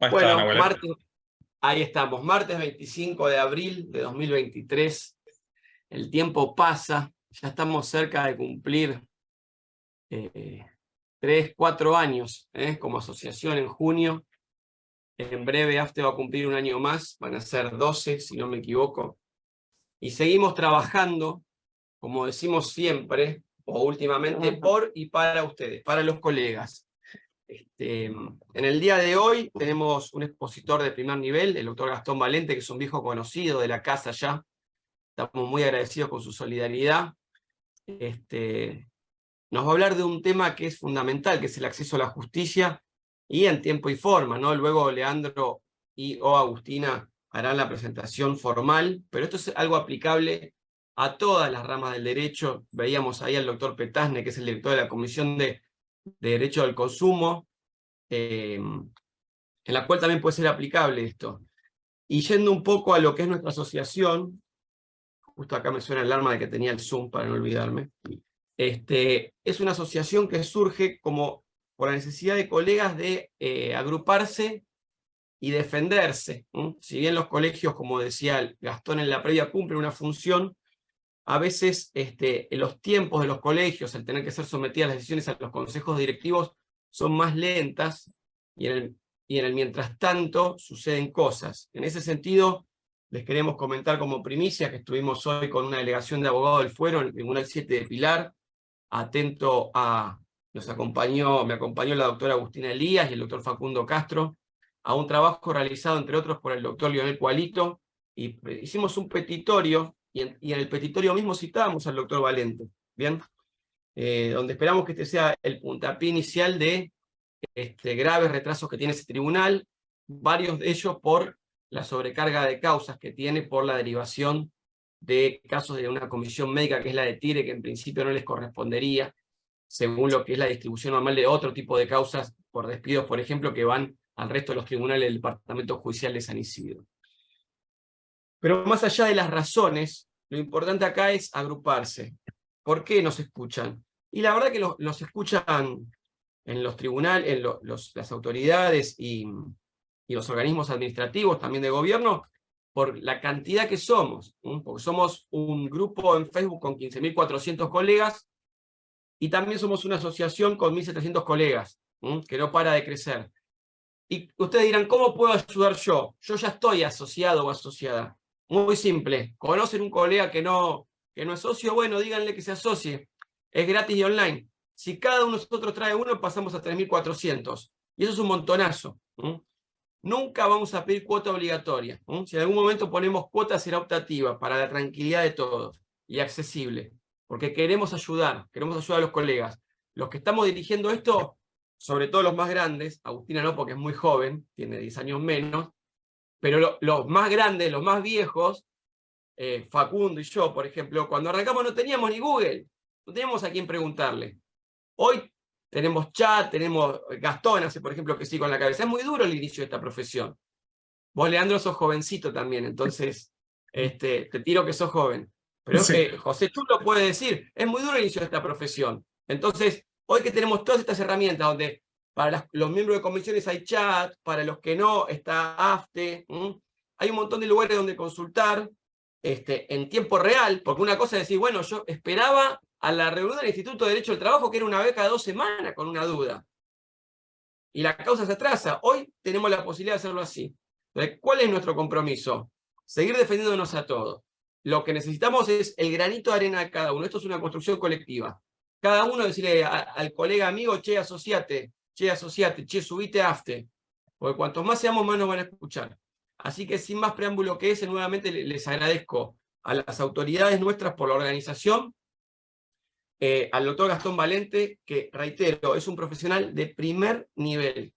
Ahí está, Bueno, Nahuel. ahí estamos, martes 25 de abril de 2023. El tiempo pasa, ya estamos cerca de cumplir 3, 4 años como asociación en junio. En breve AFTE va a cumplir un año más, van a ser 12, si no me equivoco. Y seguimos trabajando, como decimos siempre, o últimamente, por y para ustedes, para los colegas. En el día de hoy tenemos un expositor de primer nivel, el doctor Gastón Valente, que es un viejo conocido de la casa ya. Estamos muy agradecidos con su solidaridad. Nos va a hablar de un tema que es fundamental, que es el acceso a la justicia, y en tiempo y forma, ¿no? Luego Leandro o Agustina harán la presentación formal, pero esto es algo aplicable a todas las ramas del derecho. Veíamos ahí al doctor Petazne, que es el director de la Comisión de Derecho del Consumo, en la cual también puede ser aplicable esto. Y yendo un poco a lo que es nuestra asociación, justo acá me suena el alarma de que tenía el Zoom para no olvidarme, es una asociación que surge como por la necesidad de colegas de agruparse y defenderse. Si bien los colegios, como decía Gastón en la previa, cumplen una función, a veces los tiempos de los colegios, el tener que ser sometidas las decisiones a los consejos directivos, son más lentas, y en el mientras tanto suceden cosas. En ese sentido, les queremos comentar como primicia que estuvimos hoy con una delegación de abogados del Fuero en el Tribunal 7 de Pilar. Atento me acompañó la doctora Agustina Elías y el doctor Facundo Castro, a un trabajo realizado, entre otros, por el doctor Lionel Cualito, y hicimos un petitorio, y en el petitorio mismo citábamos al doctor Valente, ¿bien? Donde esperamos que este sea el puntapié inicial de graves retrasos que tiene ese tribunal, varios de ellos por la sobrecarga de causas que tiene por la derivación de casos de una comisión médica que es la de Tire, que en principio no les correspondería, según lo que es la distribución normal de otro tipo de causas por despidos, por ejemplo, que van al resto de los tribunales del Departamento Judicial de San Isidro. Pero más allá de las razones, lo importante acá es agruparse. ¿Por qué nos escuchan? Y la verdad que los escuchan en los tribunales, en las autoridades y los organismos administrativos también de gobierno, por la cantidad que somos, porque somos un grupo en Facebook con 15.400 colegas, y también somos una asociación con 1.700 colegas, que no para de crecer. Y ustedes dirán, ¿cómo puedo ayudar yo? Yo ya estoy asociado o asociada. Muy simple. ¿Conocen un colega que no es socio? Bueno, díganle que se asocie. Es gratis y online. Si cada uno de nosotros trae uno, pasamos a 3.400. Y eso es un montonazo. Nunca vamos a pedir cuota obligatoria. Si en algún momento ponemos cuota, será optativa para la tranquilidad de todos y accesible. Porque queremos ayudar a los colegas. Los que estamos dirigiendo esto, sobre todo los más grandes, Agustina no porque es muy joven, tiene 10 años menos, pero los más grandes, los más viejos, Facundo y yo, por ejemplo, cuando arrancamos no teníamos ni Google, no teníamos a quién preguntarle. Hoy tenemos chat, tenemos Gastón, hace por ejemplo que sí con la cabeza. Es muy duro el inicio de esta profesión. Vos, Leandro, sos jovencito también, entonces te tiro que sos joven. Pero Sí. José, tú lo puedes decir, es muy duro el inicio de esta profesión. Entonces, hoy que tenemos todas estas herramientas, donde para los miembros de comisiones hay chat, para los que no está AFTE, hay un montón de lugares donde consultar en tiempo real, porque una cosa es decir, bueno, yo esperaba a la reunión del Instituto de Derecho del Trabajo, que era una beca de 2 semanas con una duda, y la causa se atrasa. Hoy tenemos la posibilidad de hacerlo así. Entonces, ¿cuál es nuestro compromiso? Seguir defendiéndonos a todos. Lo que necesitamos es el granito de arena de cada uno. Esto es una construcción colectiva. Cada uno decirle al colega amigo, che, asociate, che, subite a AFTE. Porque cuanto más seamos, más nos van a escuchar. Así que sin más preámbulo que ese, nuevamente les agradezco a las autoridades nuestras por la organización, al doctor Gastón Valente, que, reitero, es un profesional de primer nivel,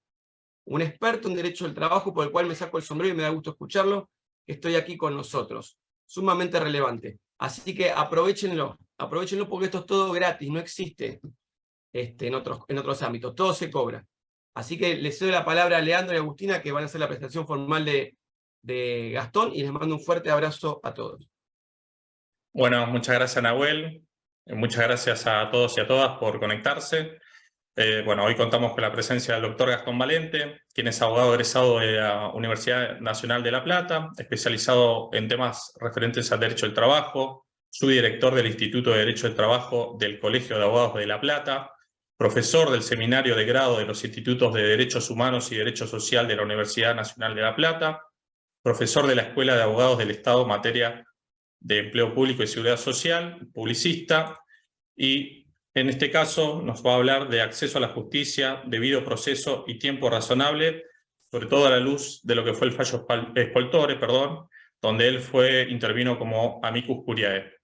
un experto en derecho del trabajo, por el cual me saco el sombrero y me da gusto escucharlo, que estoy aquí con nosotros. Sumamente relevante. Así que aprovechenlo porque esto es todo gratis, no existe en otros ámbitos, todo se cobra. Así que les cedo la palabra a Leandro y Agustina, que van a hacer la presentación formal de Gastón, y les mando un fuerte abrazo a todos. Bueno, muchas gracias, Nahuel. Muchas gracias a todos y a todas por conectarse. Bueno, hoy contamos con la presencia del doctor Gastón Valente, quien es abogado egresado de la Universidad Nacional de La Plata, especializado en temas referentes al derecho del trabajo, subdirector del Instituto de Derecho del Trabajo del Colegio de Abogados de La Plata, profesor del Seminario de Grado de los Institutos de Derechos Humanos y Derecho Social de la Universidad Nacional de La Plata, profesor de la Escuela de Abogados del Estado en materia de empleo público y seguridad social, publicista, y en este caso nos va a hablar de acceso a la justicia, debido proceso y tiempo razonable, sobre todo a la luz de lo que fue el fallo Spoltore, donde él intervino como amicus curiae.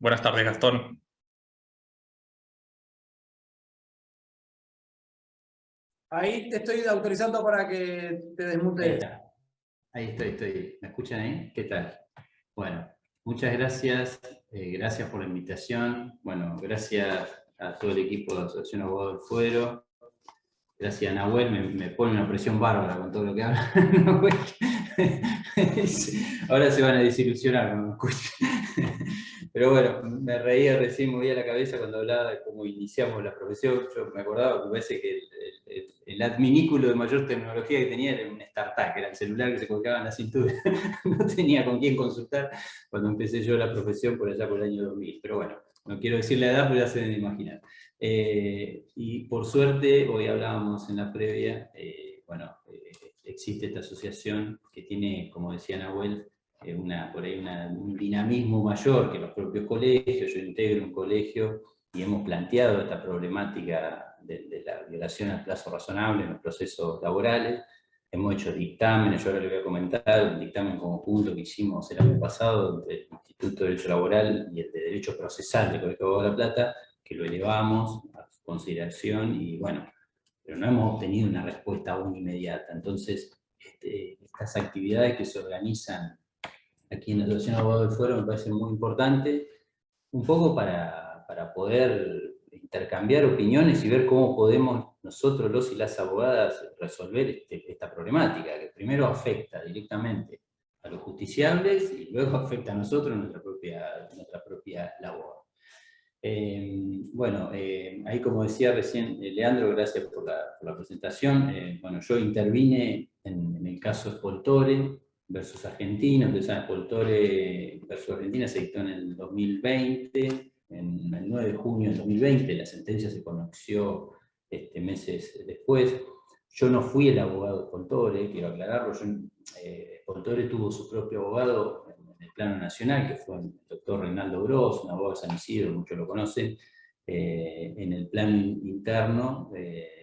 Buenas tardes, Gastón. Ahí te estoy autorizando para que te desmutes. Ahí estoy. ¿Me escuchan ahí? ¿Qué tal? Bueno, muchas gracias. Gracias por la invitación. Bueno, gracias a todo el equipo de la Asociación Abogados del Fuero. Gracias a Nahuel, me pone una presión bárbara con todo lo que habla. Ahora se van a desilusionar cuando me escuchen. Pero bueno, me reía recién, movía la cabeza cuando hablaba de cómo iniciamos la profesión. Yo me acordaba, me parece que el adminículo de mayor tecnología que tenía era un startup, que era el celular que se colgaba en la cintura. No tenía con quién consultar cuando empecé yo la profesión por allá por el año 2000. Pero bueno, no quiero decir la edad, pero ya se deben imaginar. Y por suerte, hoy hablábamos en la previa, existe esta asociación que tiene, como decía Nahuel, por ahí un dinamismo mayor que los propios colegios. Yo integro un colegio y hemos planteado esta problemática de la violación al plazo razonable en los procesos laborales. Hemos hecho dictámenes, yo ahora le voy a comentar un dictamen conjunto que hicimos el año pasado entre el Instituto de Derecho Laboral y el de Derecho Procesal del Colegio de Abogados de La Plata, que lo elevamos a su consideración y bueno, pero no hemos obtenido una respuesta aún inmediata. Entonces, estas actividades que se organizan aquí en la Asociación de Abogados del Fuero me parecen muy importantes, un poco para poder intercambiar opiniones y ver cómo podemos nosotros, los y las abogadas, resolver esta problemática, que primero afecta directamente a los justiciables y luego afecta a nosotros en nuestra propia labor. Ahí como decía recién Leandro, gracias por la presentación. Bueno, yo intervine en el caso Spoltore versus Argentina. Entonces, Spoltore versus Argentina se dictó en el 2020, en el 9 de junio del 2020, la sentencia se conoció meses después. Yo no fui el abogado de Spoltore, quiero aclararlo. Spoltore tuvo su propio abogado en el plano nacional, que fue el doctor Reinaldo Gross, un abogado de San Isidro, muchos lo conocen. En el plano interno,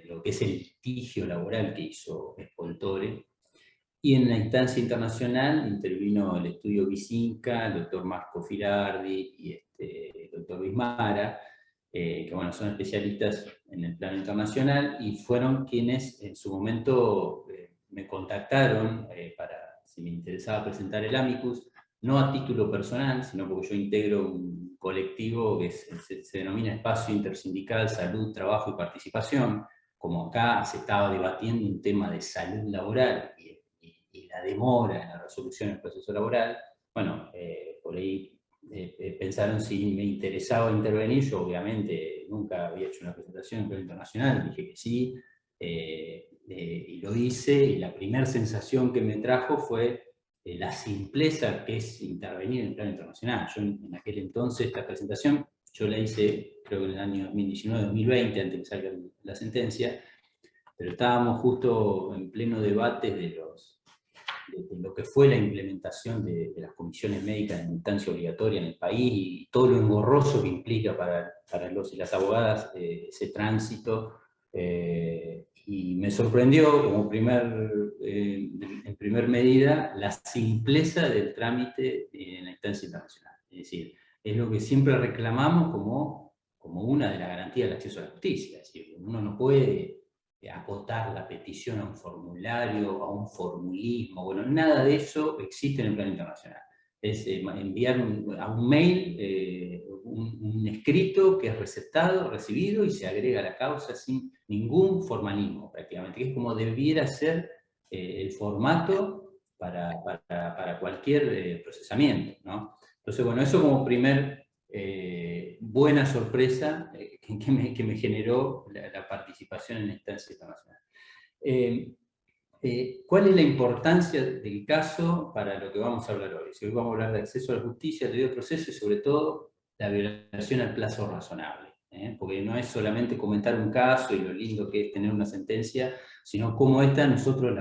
lo que es el litigio laboral que hizo Spoltore. Y en la instancia internacional intervino el estudio Visinca, el doctor Marco Firardi y el doctor Bismara, que bueno, son especialistas en el plano internacional y fueron quienes en su momento me contactaron para si me interesaba presentar el amicus, no a título personal, sino porque yo integro un colectivo que se denomina Espacio Intersindical Salud, Trabajo y Participación. Como acá se estaba debatiendo un tema de salud laboral y la demora en la resolución del proceso laboral, bueno, por ahí pensaron si me interesaba intervenir. Yo obviamente nunca había hecho una presentación en plano internacional, dije que sí, y lo hice, y la primera sensación que me trajo fue la simpleza que es intervenir en el plano internacional. Yo en aquel entonces, la presentación, yo la hice creo que en el año 2019-2020, antes de que salga la sentencia, pero estábamos justo en pleno debate de lo que fue la implementación de las comisiones médicas en instancia obligatoria en el país y todo lo engorroso que implica para los y las abogadas ese tránsito. Y me sorprendió como en primer medida la simpleza del trámite en la instancia internacional. Es decir, es lo que siempre reclamamos como una de las garantías del acceso a la justicia. Es decir, uno no puede acotar la petición a un formulario, a un formulismo. Bueno, nada de eso existe en el plano internacional. Es enviar a un mail un escrito que es receptado, recibido y se agrega a la causa sin ningún formalismo prácticamente, que es como debiera ser el formato para cualquier procesamiento, ¿no? Entonces, bueno, eso como primer buena sorpresa, que me generó la participación en esta instancia internacional. ¿Cuál es la importancia del caso para lo que vamos a hablar hoy? Si hoy vamos a hablar de acceso a la justicia, debido proceso y sobre todo la violación al plazo razonable. Porque no es solamente comentar un caso y lo lindo que es tener una sentencia, sino cómo esta nosotros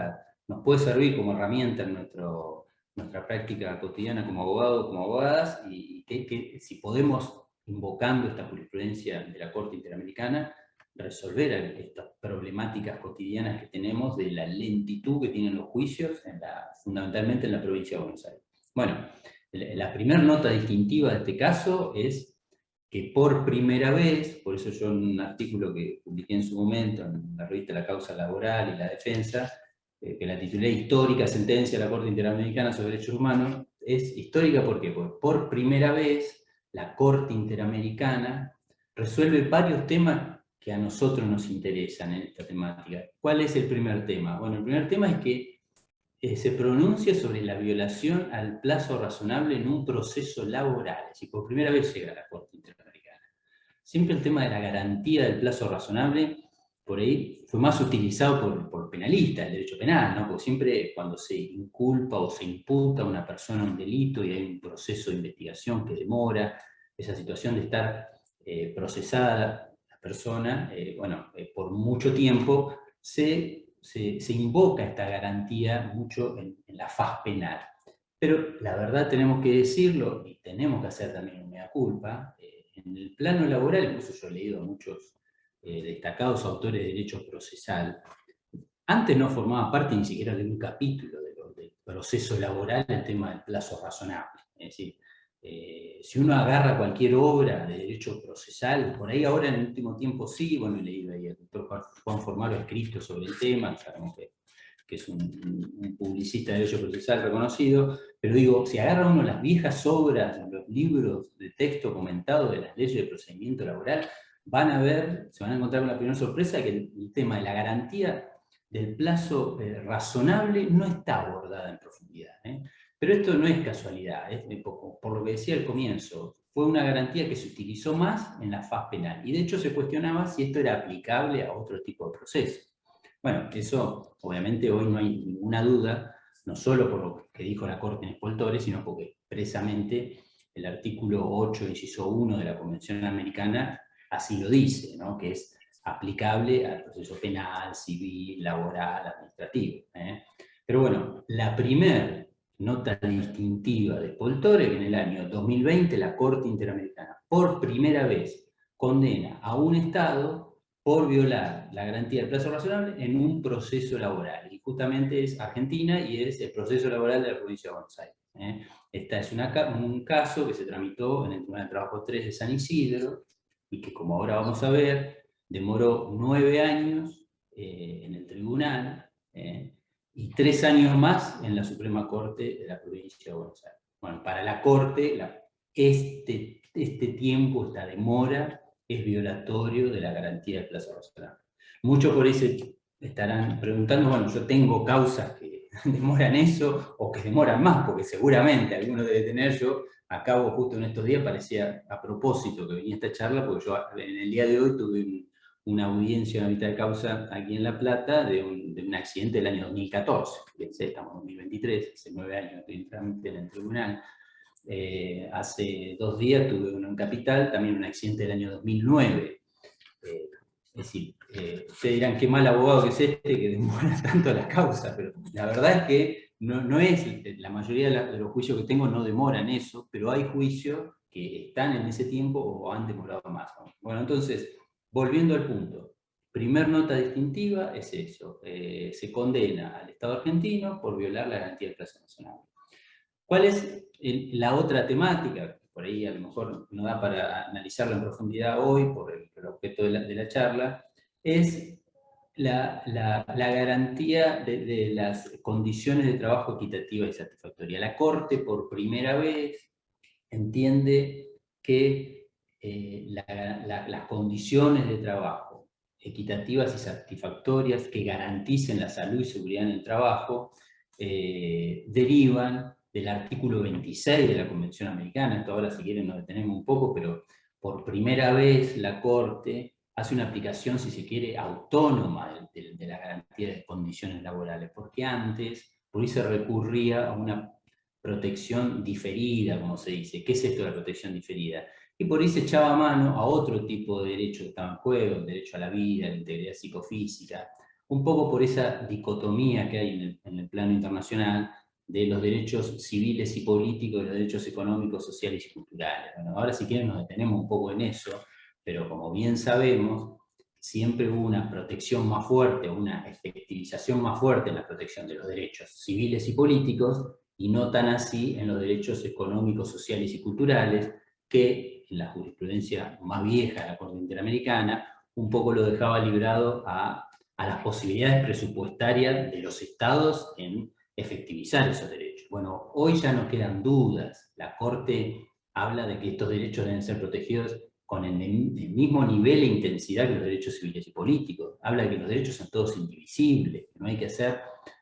nos puede servir como herramienta en nuestra práctica cotidiana como abogados, como abogadas, y que si podemos, invocando esta jurisprudencia de la Corte Interamericana, resolver estas problemáticas cotidianas que tenemos de la lentitud que tienen los juicios, fundamentalmente en la provincia de Buenos Aires. Bueno, la primera nota distintiva de este caso es que por primera vez, por eso yo en un artículo que publiqué en su momento en la revista La Causa Laboral y la Defensa, que la titulé Histórica Sentencia de la Corte Interamericana sobre Derechos Humanos, es histórica ¿por qué? Porque por primera vez la Corte Interamericana resuelve varios temas que a nosotros nos interesan en esta temática. ¿Cuál es el primer tema? Bueno, el primer tema es que se pronuncia sobre la violación al plazo razonable en un proceso laboral, es decir, por primera vez llega a la Corte Interamericana. Siempre el tema de la garantía del plazo razonable, por ahí fue más utilizado por penalistas, el derecho penal, ¿no? Porque siempre cuando se inculpa o se imputa a una persona un delito y hay un proceso de investigación que demora, esa situación de estar procesada la persona, por mucho tiempo, se invoca esta garantía mucho en la faz penal. Pero la verdad tenemos que decirlo, y tenemos que hacer también una mea culpa, en el plano laboral, incluso yo he leído a muchos destacados autores de derecho procesal, antes no formaba parte ni siquiera de un capítulo del proceso laboral el tema del plazo razonable. Es decir, si uno agarra cualquier obra de derecho procesal, por ahí ahora en el último tiempo sí, bueno, he leído ahí al doctor Juan Formaro escrito sobre el tema, sabemos que es un publicista de derecho procesal reconocido, pero digo, si agarra uno las viejas obras, los libros de texto comentado de las leyes de procedimiento laboral, se van a encontrar con la primera sorpresa que el tema de la garantía del plazo razonable no está abordada en profundidad. Pero esto no es casualidad, por lo que decía al comienzo, fue una garantía que se utilizó más en la faz penal, y de hecho se cuestionaba si esto era aplicable a otro tipo de procesos. Bueno, eso obviamente hoy no hay ninguna duda, no solo por lo que dijo la Corte en Espoltore, sino porque expresamente el artículo 8, inciso 1 de la Convención Americana así lo dice, ¿no? Que es aplicable al proceso penal, civil, laboral, administrativo. Pero bueno, la primera nota distintiva de Espoltore, que en el año 2020 la Corte Interamericana por primera vez condena a un Estado por violar la garantía del plazo razonable en un proceso laboral. Y justamente es Argentina y es el proceso laboral de la provincia de Buenos Aires. Este es un caso que se tramitó en el Tribunal de Trabajo 3 de San Isidro y que, como ahora vamos a ver, demoró 9 años en el tribunal y 3 años más en la Suprema Corte de la provincia de Buenos Aires. Bueno, para la Corte, este tiempo, esta demora, es violatorio de la garantía del plazo razonable. Muchos por eso estarán preguntando, bueno, yo tengo causas que demoran eso o que demoran más, porque seguramente alguno debe tener. Yo acabo justo en estos días, parecía a propósito que venía esta charla, porque yo en el día de hoy tuve una audiencia en la mitad de causa aquí en La Plata de un accidente del año 2014. Fíjense, estamos en 2023, hace 9 años que entré en el tribunal. Hace 2 días tuve en Capital también un accidente del año 2009. Es decir, ustedes dirán qué mal abogado que es este que demora tanto la causa, pero la verdad es que no es, la mayoría de los juicios que tengo no demoran eso, pero hay juicios que están en ese tiempo o han demorado más. Bueno, entonces, volviendo al punto, primer nota distintiva es eso, se condena al Estado argentino por violar la garantía del plazo razonable. ¿Cuál es la otra temática? Por ahí a lo mejor no da para analizarla en profundidad hoy, por el objeto de la charla, es la garantía de las condiciones de trabajo equitativas y satisfactorias. La Corte, por primera vez, entiende que las condiciones de trabajo equitativas y satisfactorias que garanticen la salud y seguridad en el trabajo derivan del artículo 26 de la Convención Americana. Esto ahora, si quieren, nos detenemos un poco, pero por primera vez la Corte hace una aplicación, si se quiere, autónoma de la garantía de condiciones laborales, porque antes por ahí se recurría a una protección diferida, como se dice. ¿Qué es esto de la protección diferida? Y por ahí se echaba mano a otro tipo de derecho que estaba en juego, el derecho a la vida, a la integridad psicofísica, un poco por esa dicotomía que hay en el plano internacional de los derechos civiles y políticos y los derechos económicos, sociales y culturales. Bueno, ahora si quieren nos detenemos un poco en eso, pero como bien sabemos, siempre hubo una protección más fuerte, una efectivización más fuerte en la protección de los derechos civiles y políticos, y no tan así en los derechos económicos, sociales y culturales, que en la jurisprudencia más vieja de la Corte Interamericana, un poco lo dejaba librado a las posibilidades presupuestarias de los estados en efectivizar esos derechos. Bueno, hoy ya no quedan dudas. La Corte habla de que estos derechos deben ser protegidos con el mismo nivel e intensidad que los derechos civiles y políticos. Habla de que los derechos son todos indivisibles, que no hay que hacer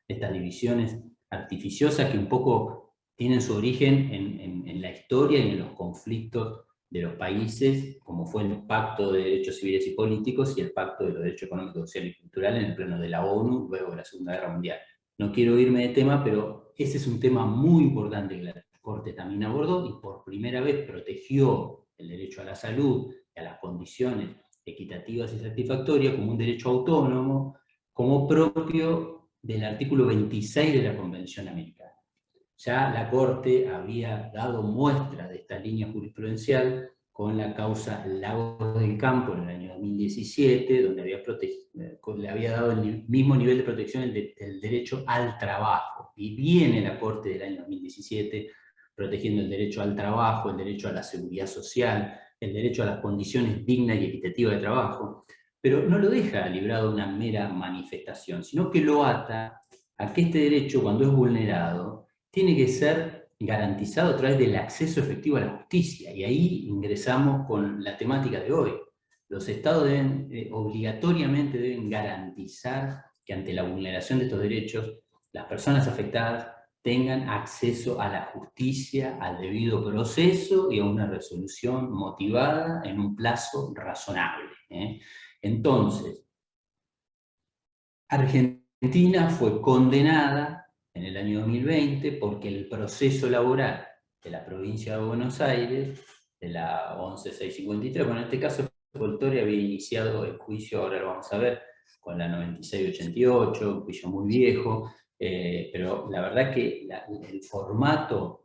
estas divisiones artificiosas que un poco tienen su origen en la historia y en los conflictos de los países, como fue el Pacto de Derechos Civiles y Políticos y el Pacto de los Derechos Económicos, Sociales y Culturales en el pleno de la ONU luego de la Segunda Guerra Mundial. No quiero irme de tema, pero ese es un tema muy importante que la Corte también abordó y por primera vez protegió el derecho a la salud y a las condiciones equitativas y satisfactorias como un derecho autónomo, como propio del artículo 26 de la Convención Americana. Ya la Corte había dado muestra de esta línea jurisprudencial con la causa Lagos del Campo en el año 2017, donde le había dado el mismo nivel de protección del derecho al trabajo. Y viene la Corte del año 2017 protegiendo el derecho al trabajo, el derecho a la seguridad social, el derecho a las condiciones dignas y equitativas de trabajo, pero no lo deja librado de una mera manifestación, sino que lo ata a que este derecho, cuando es vulnerado, tiene que ser garantizado a través del acceso efectivo a la justicia. Y ahí ingresamos con la temática de hoy. Los estados obligatoriamente deben garantizar que ante la vulneración de estos derechos, las personas afectadas tengan acceso a la justicia, al debido proceso y a una resolución motivada en un plazo razonable. Entonces, Argentina fue condenada en el año 2020 porque el proceso laboral de la provincia de Buenos Aires, de la 11653, bueno, en este caso Poltori había iniciado el juicio, ahora lo vamos a ver, con la 9688, un juicio muy viejo, pero la verdad que el formato,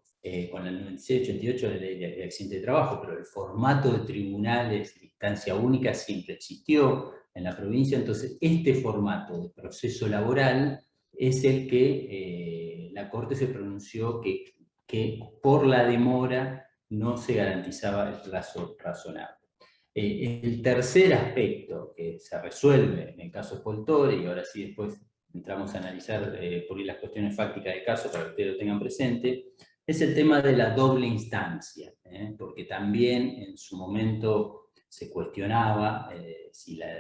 con la 9688 de ley de accidente de trabajo, pero el formato de tribunales de instancia única siempre existió en la provincia, entonces este formato de proceso laboral es el que la Corte se pronunció que por la demora no se garantizaba el plazo razonable. El tercer aspecto que se resuelve en el caso Poltori, y ahora sí después entramos a analizar por ahí las cuestiones fácticas del caso para que ustedes lo tengan presente, es el tema de la doble instancia, porque también en su momento se cuestionaba si la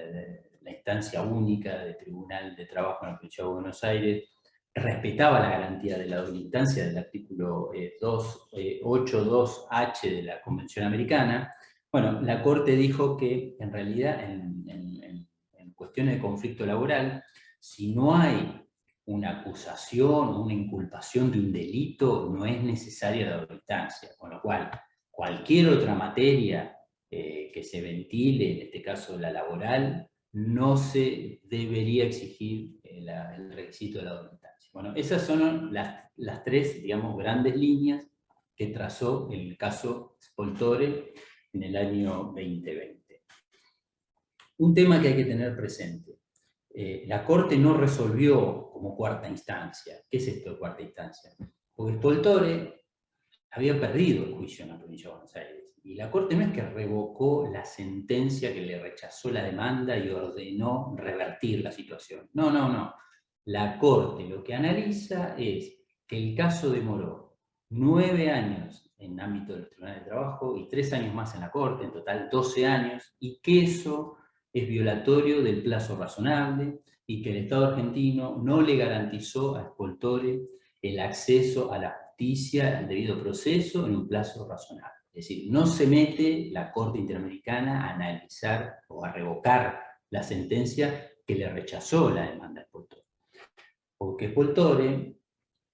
instancia única de Tribunal de Trabajo en la Provincia de Buenos Aires respetaba la garantía de la doble instancia del artículo 282H de la Convención Americana. Bueno, la Corte dijo que en realidad en cuestiones de conflicto laboral, si no hay una acusación o una inculpación de un delito, no es necesaria la doble instancia, con lo cual cualquier otra materia que se ventile, en este caso la laboral, no se debería exigir el requisito de la doble instancia. Bueno, esas son las tres, digamos, grandes líneas que trazó el caso Poltori en el año 2020. Un tema que hay que tener presente. La Corte no resolvió como cuarta instancia. ¿Qué es esto de cuarta instancia? Porque Poltori había perdido el juicio en la provincia de Buenos Aires. Y la Corte no es que revocó la sentencia que le rechazó la demanda y ordenó revertir la situación. No, no, no. La Corte lo que analiza es que el caso demoró 9 años en ámbito del Tribunal de Trabajo y 3 años más en la Corte, en total 12 años, y que eso es violatorio del plazo razonable y que el Estado argentino no le garantizó a Poltori el acceso a la justicia, al debido proceso, en un plazo razonable. Es decir, no se mete la Corte Interamericana a analizar o a revocar la sentencia que le rechazó la demanda de Poltore. Porque Poltore,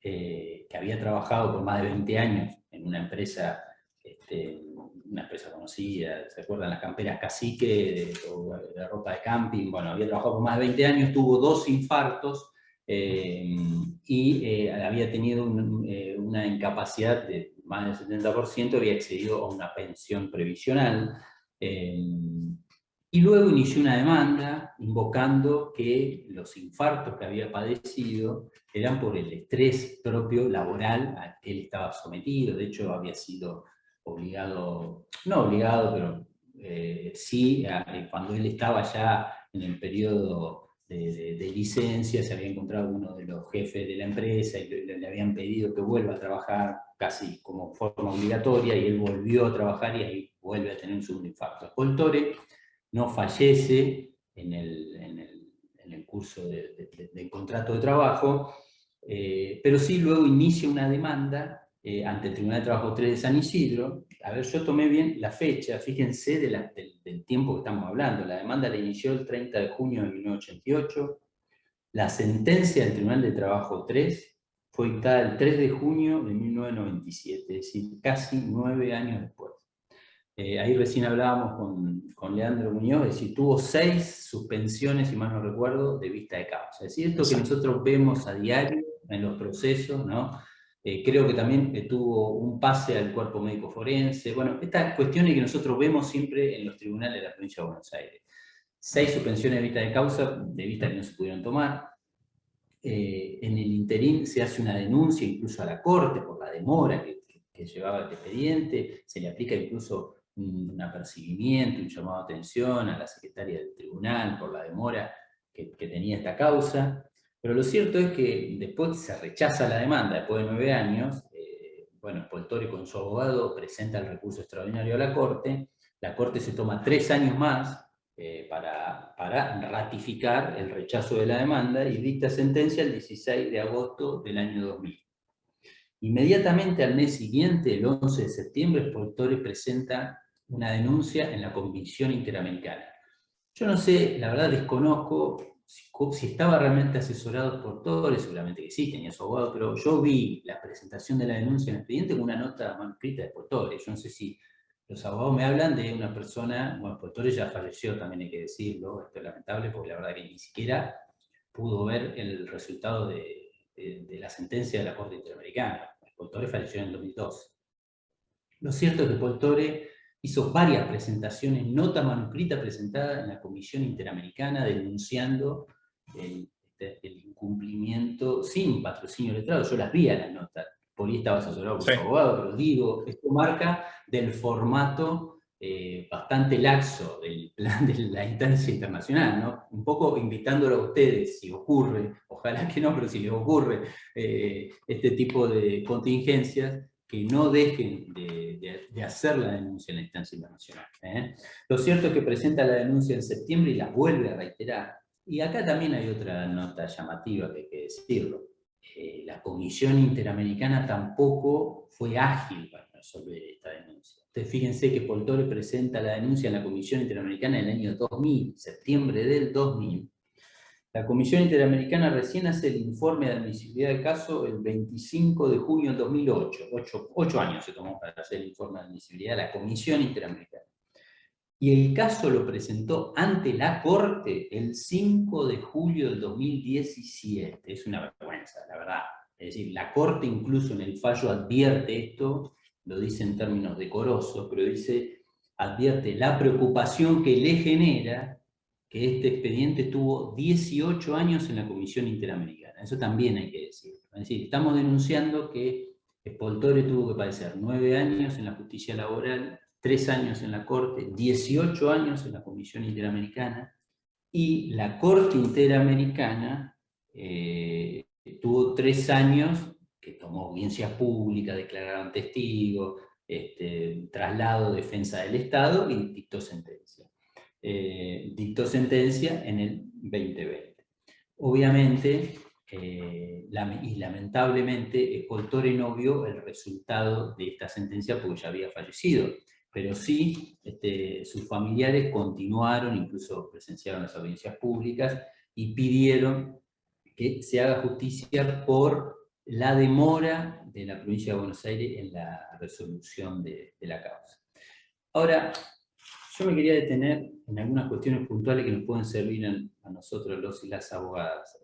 que había trabajado por más de 20 años en una empresa conocida, ¿se acuerdan? Las camperas Cacique, de ropa de camping, bueno, había trabajado por más de 20 años, tuvo 2 infartos y había tenido una incapacidad de más del 70%, había accedido a una pensión previsional. Y luego inició una demanda invocando que los infartos que había padecido eran por el estrés propio laboral al que él estaba sometido. De hecho, había sido obligado, no obligado, pero sí, cuando él estaba ya en el periodo de licencia, se había encontrado uno de los jefes de la empresa y le habían pedido que vuelva a trabajar casi como forma obligatoria, y él volvió a trabajar y ahí vuelve a tener un segundo infarto. Poltore no fallece en el curso del contrato de trabajo, pero sí luego inicia una demanda ante el Tribunal de Trabajo 3 de San Isidro. A ver, yo tomé bien la fecha, fíjense del tiempo que estamos hablando. La demanda la inició el 30 de junio de 1988, la sentencia del Tribunal de Trabajo 3 fue dictada el 3 de junio de 1997, es decir, casi 9 años después. Ahí recién hablábamos con Leandro Muñoz, es decir, tuvo 6 suspensiones, si mal no recuerdo, de vista de causa. Es decir, esto que nosotros vemos a diario en los procesos, ¿no? Creo que también tuvo un pase al cuerpo médico forense. Bueno, estas cuestiones que nosotros vemos siempre en los tribunales de la provincia de Buenos Aires. 6 suspensiones de vista de causa, de vista que no se pudieron tomar. En el interín se hace una denuncia incluso a la Corte por la demora que llevaba el expediente, se le aplica incluso un apercibimiento, un llamado de atención a la secretaria del tribunal por la demora que tenía esta causa. Pero lo cierto es que después se rechaza la demanda, después de 9 años, bueno, Poltore con su abogado presenta el recurso extraordinario a la Corte se toma 3 años más para ratificar el rechazo de la demanda y dicta sentencia el 16 de agosto del año 2000. Inmediatamente al mes siguiente, el 11 de septiembre, Poltore presenta una denuncia en la Comisión Interamericana. Yo no sé, la verdad desconozco si estaba realmente asesorado por Poltore, seguramente que sí, tenía su abogado, pero yo vi la presentación de la denuncia en el expediente con una nota manuscrita de Poltore. Yo no sé si los abogados me hablan de una persona, bueno, Poltore ya falleció, también hay que decirlo, esto es lamentable, porque la verdad que ni siquiera pudo ver el resultado de la sentencia de la Corte Interamericana. Poltore falleció en el 2012. Lo cierto es que Poltore hizo varias presentaciones, nota manuscrita presentada en la Comisión Interamericana denunciando el incumplimiento sin patrocinio letrado. Yo las vi a las notas, por ahí estaba asesorado por su abogado, pero digo, esto marca del formato bastante laxo del plan de la instancia internacional, ¿no? Un poco invitándolo a ustedes, si ocurre, ojalá que no, pero si les ocurre este tipo de contingencias, que no dejen de hacer la denuncia en la instancia internacional. Lo cierto es que presenta la denuncia en septiembre y la vuelve a reiterar. Y acá también hay otra nota llamativa que hay que decirlo. La Comisión Interamericana tampoco fue ágil para resolver esta denuncia. Ustedes fíjense que Poltore presenta la denuncia en la Comisión Interamericana en el año 2000, septiembre del 2000. La Comisión Interamericana recién hace el informe de admisibilidad del caso el 25 de junio del 2008. 8 años se tomó para hacer el informe de admisibilidad de la Comisión Interamericana. Y el caso lo presentó ante la Corte el 5 de julio del 2017. Es una vergüenza, la verdad. Es decir, la Corte incluso en el fallo advierte esto, lo dice en términos decorosos, pero advierte la preocupación que le genera que este expediente tuvo 18 años en la Comisión Interamericana. Eso también hay que decirlo. Es decir, estamos denunciando que Poltore tuvo que padecer 9 años en la justicia laboral, 3 años en la Corte, 18 años en la Comisión Interamericana, y la Corte Interamericana tuvo 3 años que tomó audiencias públicas, declararon testigos, traslado, defensa del Estado y dictó sentencia. Dictó sentencia en el 2020. Obviamente, y lamentablemente Spoltore no vio el resultado de esta sentencia porque ya había fallecido, pero sí sus familiares continuaron, incluso presenciaron las audiencias públicas y pidieron que se haga justicia por la demora de la provincia de Buenos Aires en la resolución de la causa. Ahora, yo me quería detener en algunas cuestiones puntuales que nos pueden servir a nosotros los y las abogadas.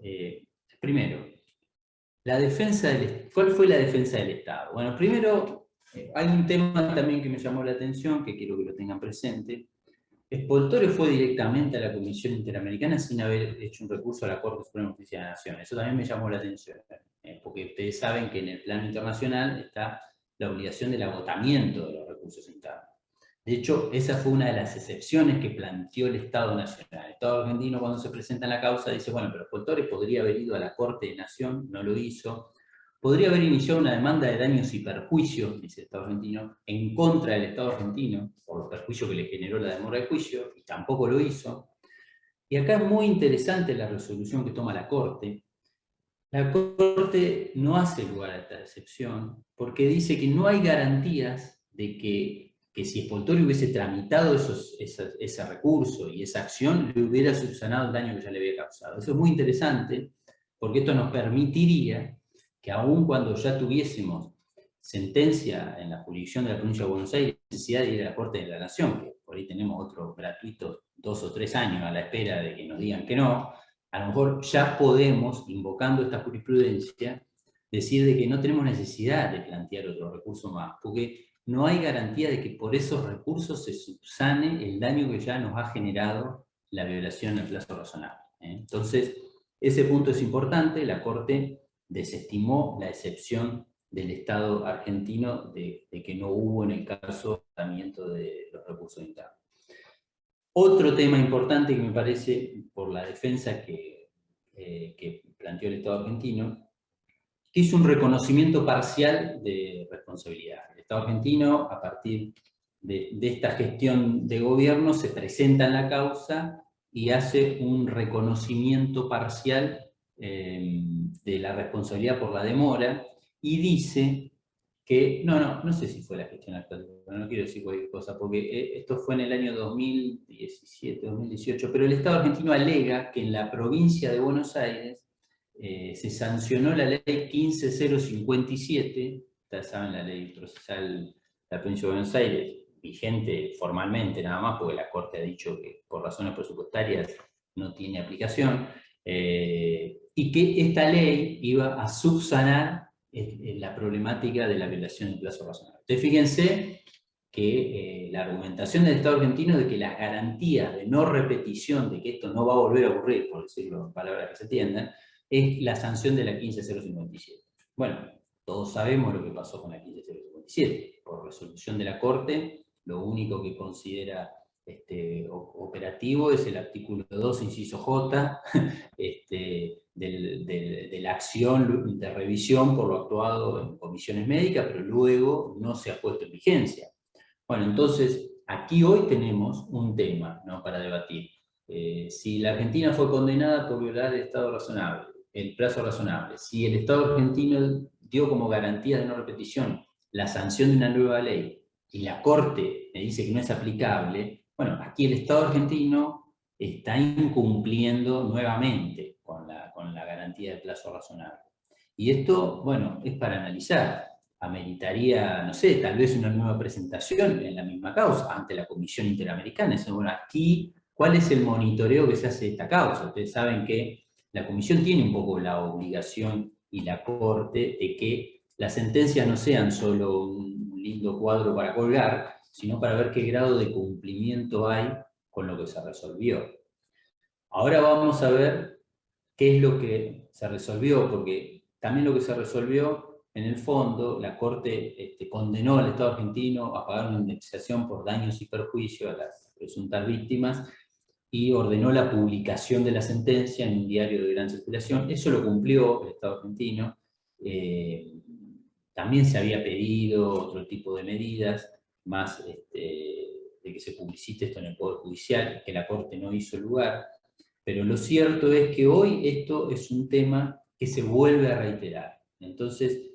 Primero, ¿cuál fue la defensa del Estado? Bueno, primero, hay un tema también que me llamó la atención, que quiero que lo tengan presente. Spoltore fue directamente a la Comisión Interamericana sin haber hecho un recurso a la Corte Suprema de Justicia de la Nación. Eso también me llamó la atención, porque ustedes saben que en el plano internacional está la obligación del agotamiento de los recursos internos. De hecho, esa fue una de las excepciones que planteó el Estado Nacional. El Estado argentino, cuando se presenta en la causa, dice, bueno, pero Spoltore podría haber ido a la Corte de Nación, no lo hizo. Podría haber iniciado una demanda de daños y perjuicios, dice el Estado argentino, en contra del Estado argentino, por los perjuicios que le generó la demora de juicio, y tampoco lo hizo. Y acá es muy interesante la resolución que toma la Corte. La Corte no hace lugar a esta excepción, porque dice que no hay garantías de que si Spoltore hubiese tramitado ese recurso y esa acción, le hubiera subsanado el daño que ya le había causado. Eso es muy interesante, porque esto nos permitiría que aun cuando ya tuviésemos sentencia en la jurisdicción de la provincia de Buenos Aires, necesidad de ir a la Corte de la Nación, que por ahí tenemos otro gratuito 2 o 3 años a la espera de que nos digan que no, a lo mejor ya podemos, invocando esta jurisprudencia, decir de que no tenemos necesidad de plantear otro recurso más, porque no hay garantía de que por esos recursos se subsane el daño que ya nos ha generado la violación en plazo razonable. Entonces, ese punto es importante. La Corte desestimó la excepción del Estado argentino de que no hubo en el caso tratamiento de los recursos internos. Otro tema importante que me parece, por la defensa que planteó el Estado argentino, que hizo un reconocimiento parcial de responsabilidad. El Estado argentino, a partir de esta gestión de gobierno, se presenta en la causa y hace un reconocimiento parcial de la responsabilidad por la demora, y dice que, no sé si fue la gestión actual, no quiero decir cualquier cosa, porque esto fue en el año 2017, 2018, pero el Estado argentino alega que en la provincia de Buenos Aires se sancionó la ley 15057, ustedes saben, la ley procesal de la provincia de Buenos Aires, vigente formalmente nada más, porque la Corte ha dicho que por razones presupuestarias no tiene aplicación, y que esta ley iba a subsanar la problemática de la violación del plazo razonable. Entonces fíjense que la argumentación del Estado argentino de que las garantías de no repetición, de que esto no va a volver a ocurrir, por decirlo en palabras que se entiendan, es la sanción de la 15057. Bueno, todos sabemos lo que pasó con la 15057. Por resolución de la Corte, lo único que considera operativo es el artículo 2, inciso J, de la acción de revisión por lo actuado en comisiones médicas, pero luego no se ha puesto en vigencia. Bueno, entonces, aquí hoy tenemos un tema, ¿no?, para debatir. Si la Argentina fue condenada por violar el Estado razonable, el plazo razonable, si el Estado argentino dio como garantía de no repetición la sanción de una nueva ley y la Corte me dice que no es aplicable, bueno, aquí el Estado argentino está incumpliendo nuevamente con la garantía del plazo razonable. Y esto, bueno, es para analizar. Ameritaría, no sé, tal vez una nueva presentación en la misma causa ante la Comisión Interamericana. Bueno, aquí, ¿cuál es el monitoreo que se hace de esta causa? Ustedes saben que la Comisión tiene un poco la obligación y la Corte de que las sentencias no sean solo un lindo cuadro para colgar, sino para ver qué grado de cumplimiento hay con lo que se resolvió. Ahora vamos a ver qué es lo que se resolvió, porque también lo que se resolvió, en el fondo, la Corte condenó al Estado argentino a pagar una indemnización por daños y perjuicios a las presuntas víctimas y ordenó la publicación de la sentencia en un diario de gran circulación. Eso lo cumplió el Estado argentino. También se había pedido otro tipo de medidas, más de que se publicite esto en el Poder Judicial, que la Corte no hizo lugar. Pero lo cierto es que hoy esto es un tema que se vuelve a reiterar. Entonces,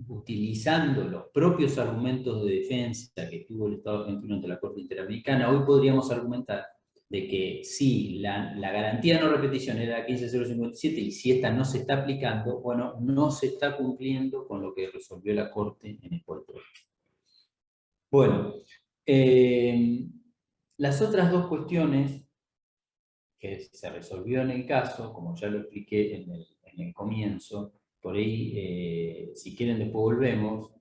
utilizando los propios argumentos de defensa que tuvo el Estado argentino ante la Corte Interamericana, hoy podríamos argumentar de que sí, la garantía de no repetición era 15.057 y si esta no se está aplicando, bueno, no se está cumpliendo con lo que resolvió la Corte en Espoltore. Bueno, las otras dos cuestiones que se resolvió en el caso, como ya lo expliqué en el comienzo, por ahí, si quieren después volvemos,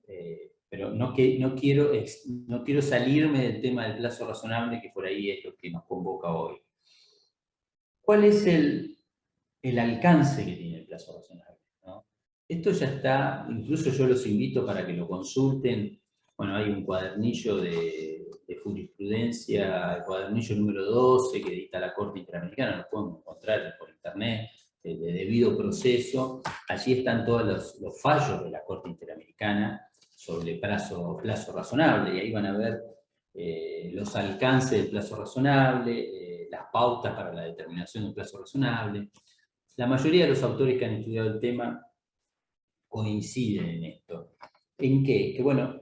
pero no quiero salirme del tema del plazo razonable, que por ahí es lo que nos convoca hoy. ¿Cuál es el alcance que tiene el plazo razonable? ¿No? Esto ya está, incluso yo los invito para que lo consulten. Bueno, hay un cuadernillo de jurisprudencia, el cuadernillo número 12 que edita la Corte Interamericana, lo pueden encontrar por internet, de debido proceso. Allí están todos los fallos de la Corte Interamericana sobre el plazo razonable, y ahí van a ver los alcances del plazo razonable, las pautas para la determinación del plazo razonable. La mayoría de los autores que han estudiado el tema coinciden en esto. ¿En qué? Que bueno,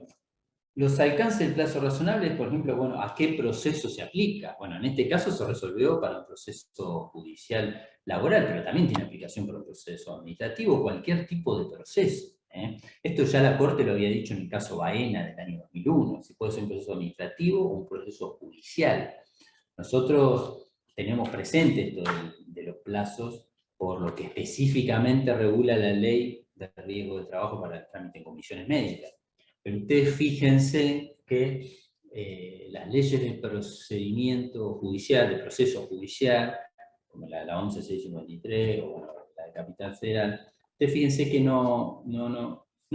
los alcances del plazo razonable, por ejemplo, bueno, ¿a qué proceso se aplica? Bueno, en este caso se resolvió para un proceso judicial laboral, pero también tiene aplicación para un proceso administrativo, cualquier tipo de proceso. Esto ya la Corte lo había dicho en el caso Baena del año 2001, si puede ser un proceso administrativo o un proceso judicial. Nosotros tenemos presente esto de los plazos por lo que específicamente regula la ley de riesgo de trabajo para el trámite en comisiones médicas. Pero ustedes fíjense que las leyes de procedimiento judicial, de proceso judicial, como la 11.653 o la de Capital Federal, ustedes fíjense que no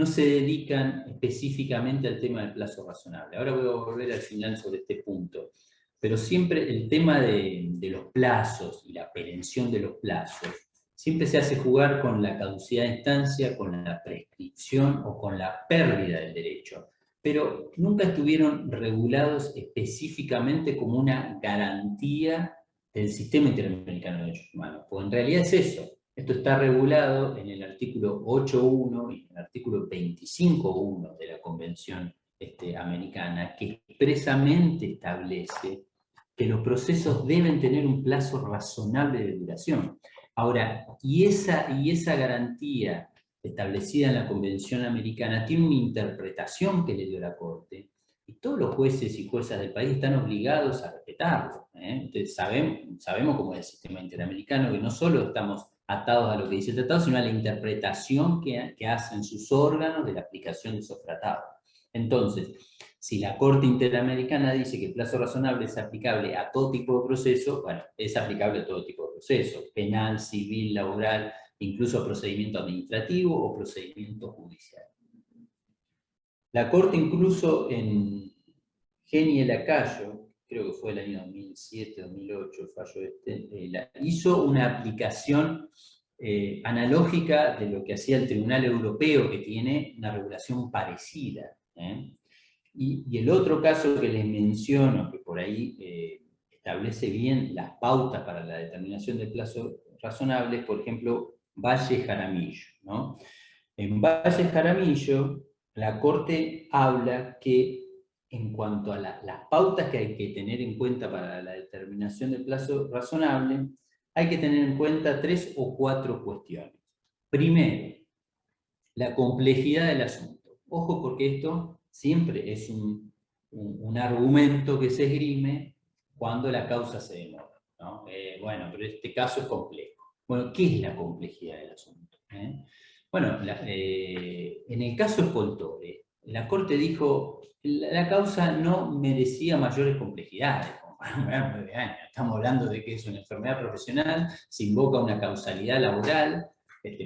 se dedican específicamente al tema del plazo razonable. Ahora voy a volver al final sobre este punto. Pero siempre el tema de los plazos y la prevención de los plazos siempre se hace jugar con la caducidad de instancia, con la prescripción o con la pérdida del derecho, pero nunca estuvieron regulados específicamente como una garantía del sistema interamericano de derechos humanos, porque en realidad es eso. Esto está regulado en el artículo 8.1 y en el artículo 25.1 de la Convención Americana, que expresamente establece que los procesos deben tener un plazo razonable de duración. Ahora, y esa garantía establecida en la Convención Americana tiene una interpretación que le dio la Corte, y todos los jueces y juezas del país están obligados a respetarlo. Entonces sabemos cómo es el sistema interamericano, que no solo estamos atados a lo que dice el tratado, sino a la interpretación que hacen sus órganos de la aplicación de esos tratados. Entonces, si la Corte Interamericana dice que el plazo razonable es aplicable a todo tipo de proceso, bueno, es aplicable a todo tipo de proceso, penal, civil, laboral, incluso procedimiento administrativo o procedimiento judicial. La Corte incluso en Geni Lacayo, creo que fue el año 2007-2008 el fallo hizo una aplicación analógica de lo que hacía el Tribunal Europeo, que tiene una regulación parecida. Y el otro caso que les menciono, que por ahí establece bien las pautas para la determinación del plazo razonable, es, por ejemplo, Valle Jaramillo, ¿no? En Valle Jaramillo, la Corte habla que en cuanto a las pautas que hay que tener en cuenta para la determinación del plazo razonable, hay que tener en cuenta 3 o 4 cuestiones. Primero, la complejidad del asunto. Ojo, porque esto siempre es un argumento que se esgrime cuando la causa se demora, ¿no? Bueno, pero este caso es complejo. Bueno, ¿qué es la complejidad del asunto? Bueno, en el caso Espoltore, la Corte dijo la causa no merecía mayores complejidades. Estamos hablando de que es una enfermedad profesional, se invoca una causalidad laboral,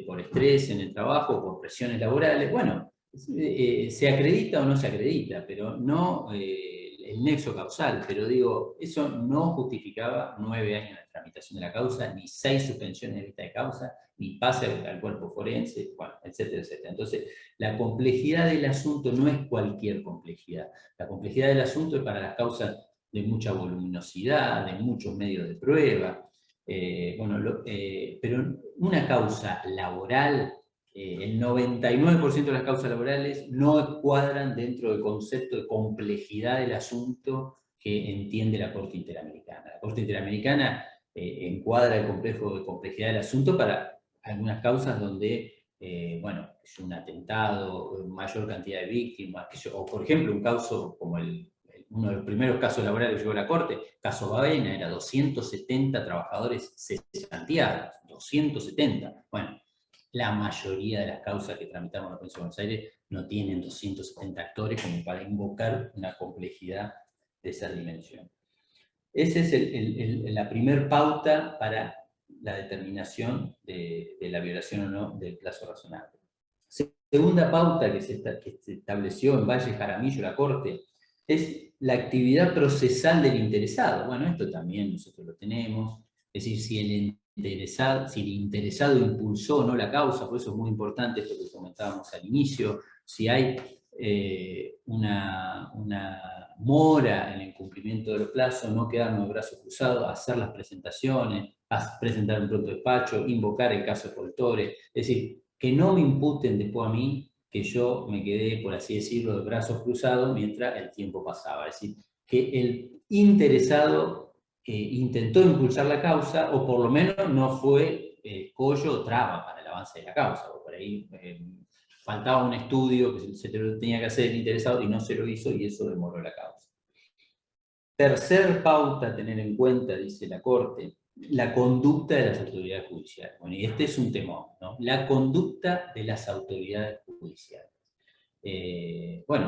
por estrés en el trabajo, por presiones laborales. Bueno, se acredita o no se acredita, pero no el nexo causal. Pero digo, eso no justificaba 9 años de tramitación de la causa, ni 6 suspensiones de vista de causa, ni pase al cuerpo forense, bueno, etcétera, etcétera. Entonces, la complejidad del asunto no es cualquier complejidad. La complejidad del asunto es para las causas de mucha voluminosidad, de muchos medios de prueba. Pero una causa laboral, el 99% de las causas laborales no cuadran dentro del concepto de complejidad del asunto que entiende la Corte Interamericana. La Corte Interamericana encuadra el complejo de complejidad del asunto para algunas causas donde, es un atentado, mayor cantidad de víctimas, o por ejemplo un caso como uno de los primeros casos laborales que llegó a la Corte, caso Baena, era 270 trabajadores cesanteados, 270. Bueno, la mayoría de las causas que tramitamos en la Provincia de Buenos Aires no tienen 270 actores como para invocar una complejidad de esa dimensión. Esa es la primer pauta para la determinación de la violación o no del plazo razonable. Segunda pauta que se estableció en Valle Jaramillo, la Corte, es la actividad procesal del interesado. Bueno, esto también nosotros lo tenemos, es decir, si el interesado impulsó o no la causa, por eso es muy importante esto que comentábamos al inicio, si hay una mora en el cumplimiento de los plazos, no quedarnos de brazos cruzados, hacer las presentaciones, presentar un pronto despacho, invocar el caso de Poltore, es decir, que no me imputen después a mí que yo me quedé, por así decirlo, de brazos cruzados mientras el tiempo pasaba. Es decir, que el interesado intentó impulsar la causa, o por lo menos no fue collo o traba para el avance de la causa, o por ahí faltaba un estudio que se tenía que hacer el interesado y no se lo hizo, y eso demoró la causa. Tercer pauta a tener en cuenta, dice la Corte, la conducta de las autoridades judiciales. Bueno, y este es un temor, ¿no? La conducta de las autoridades judiciales.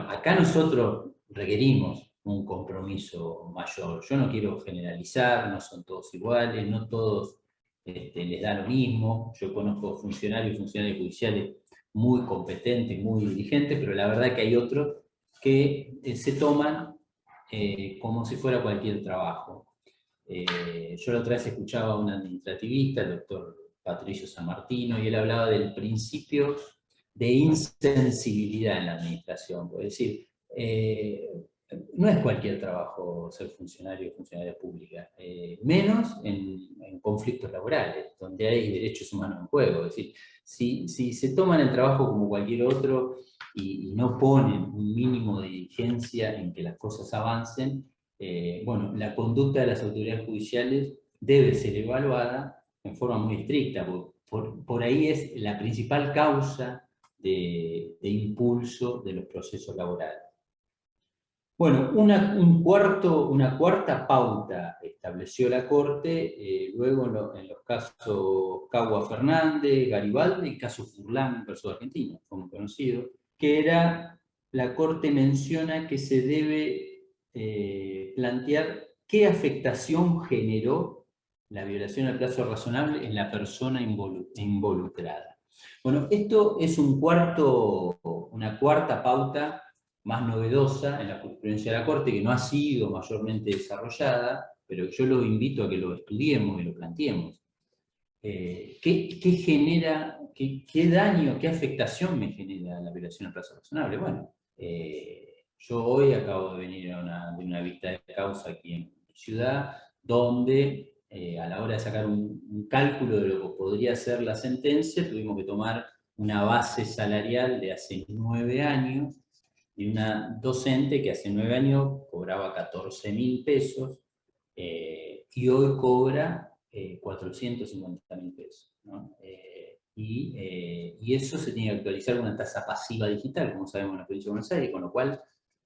Acá nosotros requerimos un compromiso mayor. Yo no quiero generalizar, no son todos iguales, no todos les da lo mismo. Yo conozco funcionarios judiciales muy competentes, muy diligentes, pero la verdad que hay otros que se toman como si fuera cualquier trabajo. Yo la otra vez escuchaba a un administrativista, el doctor Patricio San Martino, y él hablaba del principio de insensibilidad en la administración. Es decir, no es cualquier trabajo ser funcionario o funcionaria pública, menos en conflictos laborales, donde hay derechos humanos en juego. Es decir, si se toman el trabajo como cualquier otro y no ponen un mínimo de diligencia en que las cosas avancen, la conducta de las autoridades judiciales debe ser evaluada en forma muy estricta, por ahí es la principal causa de impulso de los procesos laborales. Bueno, una cuarta pauta estableció la Corte, luego en los casos Cagua Fernández, Garibaldi, y caso Furlan versus Argentina, como conocido, que era, la Corte menciona que se debe plantear qué afectación generó la violación al plazo razonable en la persona involucrada. Bueno, esto es una cuarta pauta más novedosa en la jurisprudencia de la Corte, que no ha sido mayormente desarrollada, pero yo lo invito a que lo estudiemos y lo planteemos. ¿Qué genera, qué daño, qué afectación me genera la violación al plazo razonable? Bueno, yo hoy acabo de venir de una vista de causa aquí en Ciudad, donde a la hora de sacar un cálculo de lo que podría ser la sentencia, tuvimos que tomar una base salarial de hace 9 años, de una docente que hace 9 años cobraba 14.000 pesos, y hoy cobra 450.000 pesos, ¿no? Y eso se tiene que actualizar con una tasa pasiva digital, como sabemos en la provincia de Buenos Aires, con lo cual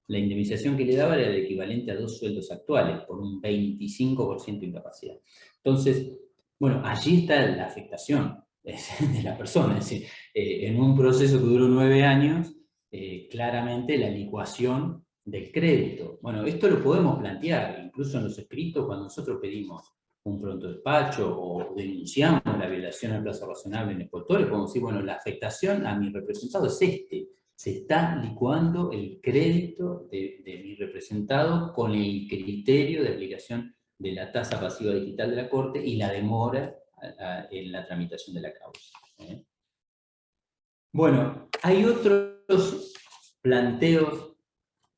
la indemnización que le daba era el equivalente a 2 sueldos actuales, por un 25% de incapacidad. Entonces, allí está la afectación de la persona, es decir, en un proceso que duró 9 años, claramente la licuación del crédito. Esto lo podemos plantear, incluso en los escritos, cuando nosotros pedimos un pronto despacho o denunciamos la violación al plazo razonable en expositores, podemos decir, la afectación a mi representado es se está licuando el crédito de mi representado con el criterio de aplicación de la tasa pasiva digital de la Corte y la demora en la tramitación de la causa. Hay otros planteos,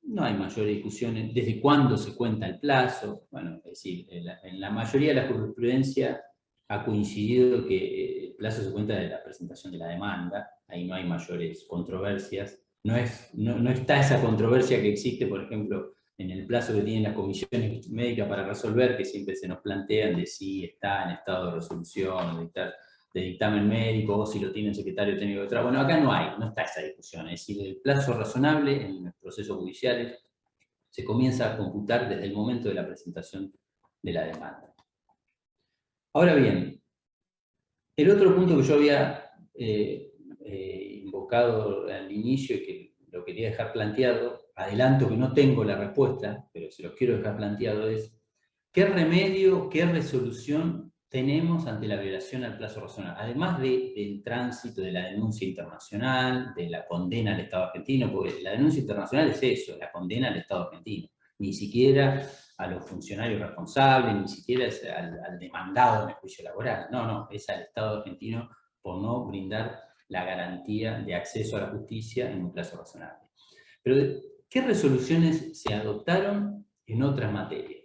no hay mayores discusiones, desde cuándo se cuenta el plazo. Es decir, en la mayoría de la jurisprudencia ha coincidido que el plazo se cuenta de la presentación de la demanda, ahí no hay mayores controversias, no está esa controversia que existe, por ejemplo, en el plazo que tienen las comisiones médicas para resolver, que siempre se nos plantean de si está en estado de resolución, de dictamen médico, o si lo tiene el secretario técnico de trabajo. Bueno, acá no está esa discusión, es decir, el plazo razonable en los procesos judiciales se comienza a computar desde el momento de la presentación de la demanda. Ahora bien, el otro punto que yo había invocado al inicio y que lo quería dejar planteado, adelanto que no tengo la respuesta, pero se los quiero dejar planteado, es ¿qué remedio, qué resolución tenemos ante la violación al plazo razonable? Además del tránsito de la denuncia internacional, de la condena al Estado argentino, porque la denuncia internacional es eso, la condena al Estado argentino. Ni siquiera a los funcionarios responsables, ni siquiera es al demandado en el juicio laboral. No, es al Estado argentino por no brindar la garantía de acceso a la justicia en un plazo razonable. Pero, ¿qué resoluciones se adoptaron en otras materias?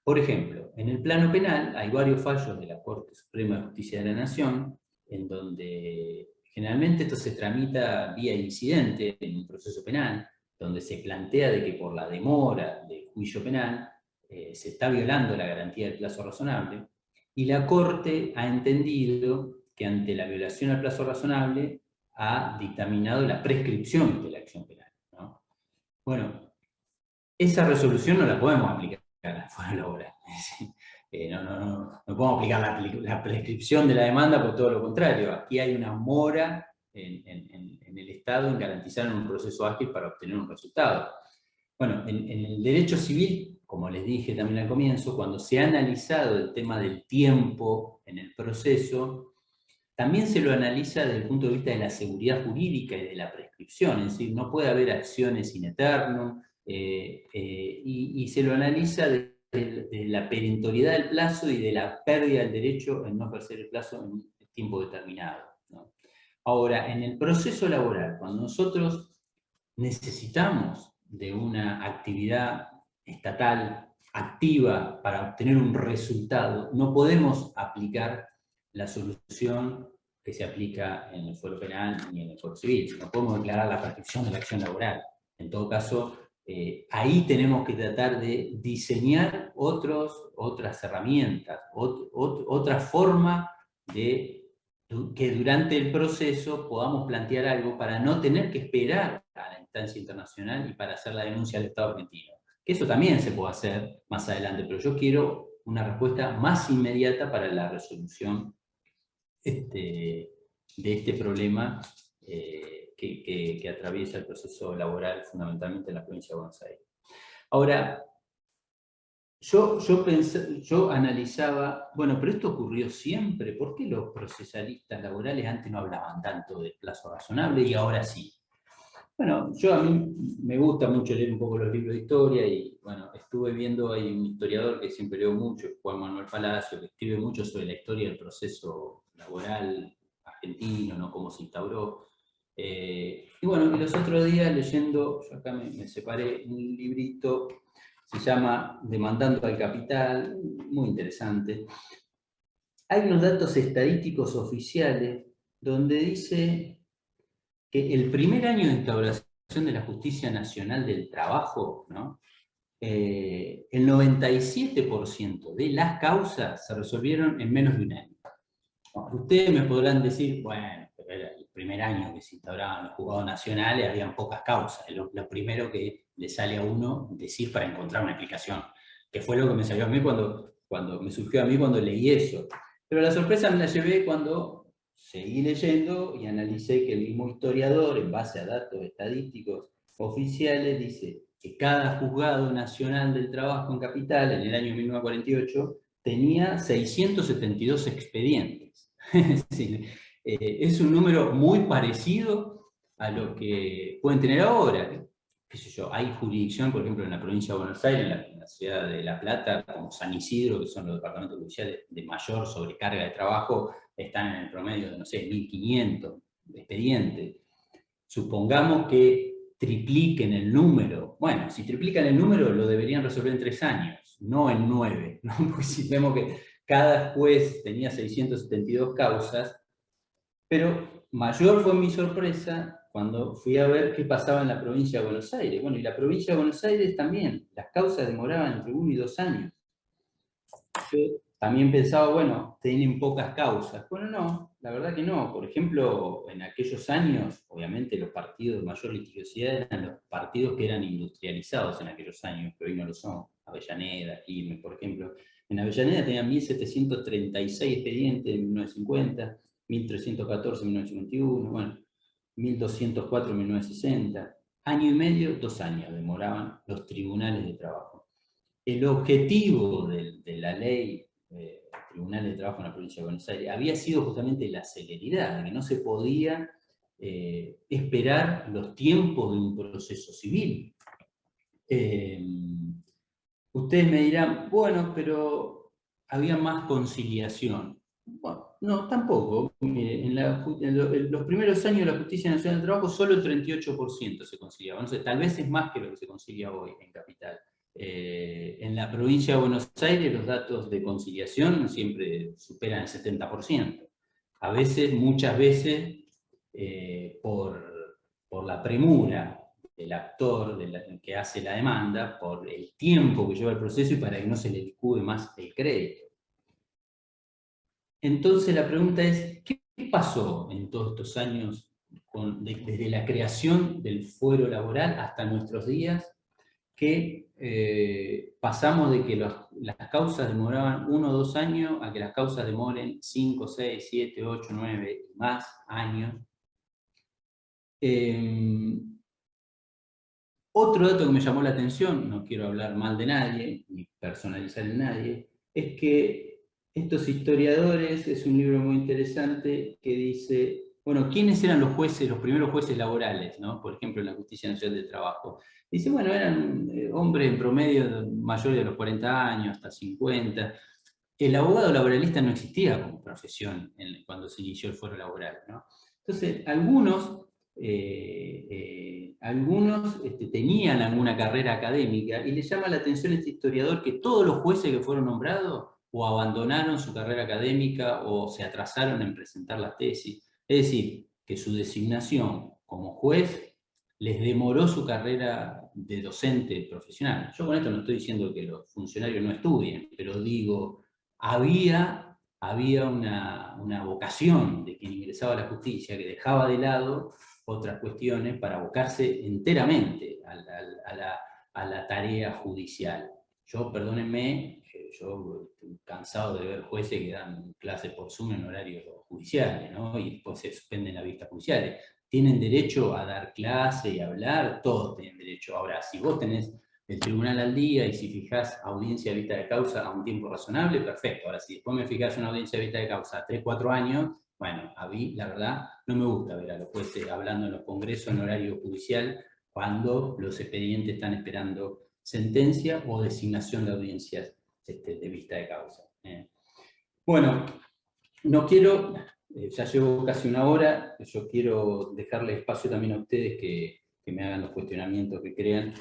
Por ejemplo, en el plano penal hay varios fallos de la Corte Suprema de Justicia de la Nación, en donde generalmente esto se tramita vía incidente en un proceso penal, donde se plantea de que por la demora del juicio penal se está violando la garantía del plazo razonable, y la Corte ha entendido que ante la violación al plazo razonable ha dictaminado la prescripción de la acción penal, ¿no? Bueno, esa resolución no la podemos aplicar a la fuero laboral. No podemos aplicar la prescripción de la demanda, por todo lo contrario. Aquí hay una mora en el Estado en garantizar un proceso ágil para obtener un resultado. Bueno, en el derecho civil, como les dije también al comienzo, cuando se ha analizado el tema del tiempo en el proceso, también se lo analiza desde el punto de vista de la seguridad jurídica y de la prescripción, es decir, no puede haber acciones in aeternum, y se lo analiza de la perentoriedad del plazo y de la pérdida del derecho en no ejercer el plazo en un tiempo determinado, ¿no? Ahora, en el proceso laboral, cuando nosotros necesitamos de una actividad estatal activa para obtener un resultado, no podemos aplicar la solución que se aplica en el fuero penal ni en el fuero civil. No podemos declarar la prescripción de la acción laboral. En todo caso, ahí tenemos que tratar de diseñar otras herramientas, otra forma de que durante el proceso podamos plantear algo para no tener que esperar a la instancia internacional y para hacer la denuncia al Estado argentino. Que eso también se puede hacer más adelante, pero yo quiero una respuesta más inmediata para la resolución de este problema que atraviesa el proceso laboral fundamentalmente en la provincia de Buenos Aires. Ahora, yo analizaba, bueno, pero esto ocurrió siempre, ¿por qué los procesalistas laborales antes no hablaban tanto del plazo razonable y ahora sí? Bueno, a mí me gusta mucho leer un poco los libros de historia y, bueno, estuve viendo, hay un historiador que siempre leo mucho, Juan Manuel Palacio, que escribe mucho sobre la historia del proceso laboral argentino, ¿no? Cómo se instauró. Y bueno, y los otros días leyendo, yo acá me separé un librito, se llama Demandando al Capital, muy interesante. Hay unos datos estadísticos oficiales donde dice que el primer año de instauración de la Justicia Nacional del Trabajo, ¿no? El 97% de las causas se resolvieron en menos de un año. Bueno, ustedes me podrán decir, bueno, pero era el primer año que se instauraban los juzgados nacionales, habían pocas causas. Lo primero que le sale a uno decir para encontrar una explicación, que fue lo que me salió a mí cuando me surgió a mí cuando leí eso. Pero la sorpresa me la llevé cuando seguí leyendo y analicé que el mismo historiador, en base a datos estadísticos oficiales, dice que cada juzgado nacional del trabajo en Capital, en el año 1948, tenía 672 expedientes. Es decir, es un número muy parecido a lo que pueden tener ahora. ¿Qué sé yo? Hay jurisdicción, por ejemplo, en la provincia de Buenos Aires, en la ciudad de La Plata, como San Isidro, que son los departamentos judiciales de mayor sobrecarga de trabajo, están en el promedio de, no sé, 1.500 expedientes. Supongamos que tripliquen el número. Bueno, si triplican el número, lo deberían resolver en 3 años, no en 9, ¿no? Porque si vemos cada juez tenía 672 causas, pero mayor fue mi sorpresa cuando fui a ver qué pasaba en la provincia de Buenos Aires. Bueno, y la provincia de Buenos Aires también, las causas demoraban entre 1 y 2 años. Yo también pensaba, bueno, tienen pocas causas. Bueno, no, la verdad que no. Por ejemplo, en aquellos años, obviamente los partidos de mayor litigiosidad eran los partidos que eran industrializados en aquellos años, pero hoy no lo son. Avellaneda, Quilmes, por ejemplo. En Avellaneda tenían 1736 expedientes en 1950, 1314 en 1951, bueno, 1204 en 1960. Año y medio, 2 años demoraban los tribunales de trabajo. El objetivo de la ley Tribunales de Trabajo en la provincia de Buenos Aires había sido justamente la celeridad, de que no se podía esperar los tiempos de un proceso civil. Ustedes me dirán, bueno, pero había más conciliación. Bueno, no, tampoco. Mire, en los primeros años de la Justicia Nacional del Trabajo solo el 38% se conciliaba. No sé, tal vez es más que lo que se concilia hoy en Capital. En la provincia de Buenos Aires los datos de conciliación siempre superan el 70%. A veces, muchas veces, por la premura del actor que hace la demanda, por el tiempo que lleva el proceso y para que no se le licúe más el crédito. Entonces la pregunta es, ¿qué pasó en todos estos años desde la creación del fuero laboral hasta nuestros días, que pasamos de que las causas demoraban 1 o 2 años a que las causas demoren 5, 6, 7, 8, 9 y más años? Otro dato que me llamó la atención, no quiero hablar mal de nadie, ni personalizar en nadie, es que estos historiadores, es un libro muy interesante que dice, bueno, ¿quiénes eran los jueces, los primeros jueces laborales, ¿no? Por ejemplo, en la Justicia Nacional del Trabajo? Dice, bueno, eran hombres en promedio mayores de los 40 años, hasta 50. El abogado laboralista no existía como profesión cuando se inició el fuero laboral, ¿no? Entonces, algunos tenían alguna carrera académica y le llama la atención a este historiador que todos los jueces que fueron nombrados o abandonaron su carrera académica o se atrasaron en presentar las tesis. Es decir, que su designación como juez les demoró su carrera de docente profesional. Yo con esto no estoy diciendo que los funcionarios no estudien, pero digo, había una vocación de quien ingresaba a la justicia que dejaba de lado otras cuestiones para abocarse enteramente a la tarea judicial. Yo, perdónenme, yo estoy cansado de ver jueces que dan clases por Zoom en horarios judiciales, ¿no? Y después se suspenden las vistas judiciales. Tienen derecho a dar clase y hablar, todos tienen derecho. Ahora, si vos tenés el tribunal al día y si fijás audiencia de vista de causa a un tiempo razonable, perfecto. Ahora, si después me fijás una audiencia de vista de causa a 3, 4 años, bueno, a mí, la verdad, no me gusta ver a los jueces hablando en los congresos en horario judicial cuando los expedientes están esperando sentencia o designación de audiencias de vista de causa. Bueno, no quiero, ya llevo casi 1 hora, yo quiero dejarle espacio también a ustedes que me hagan los cuestionamientos que crean.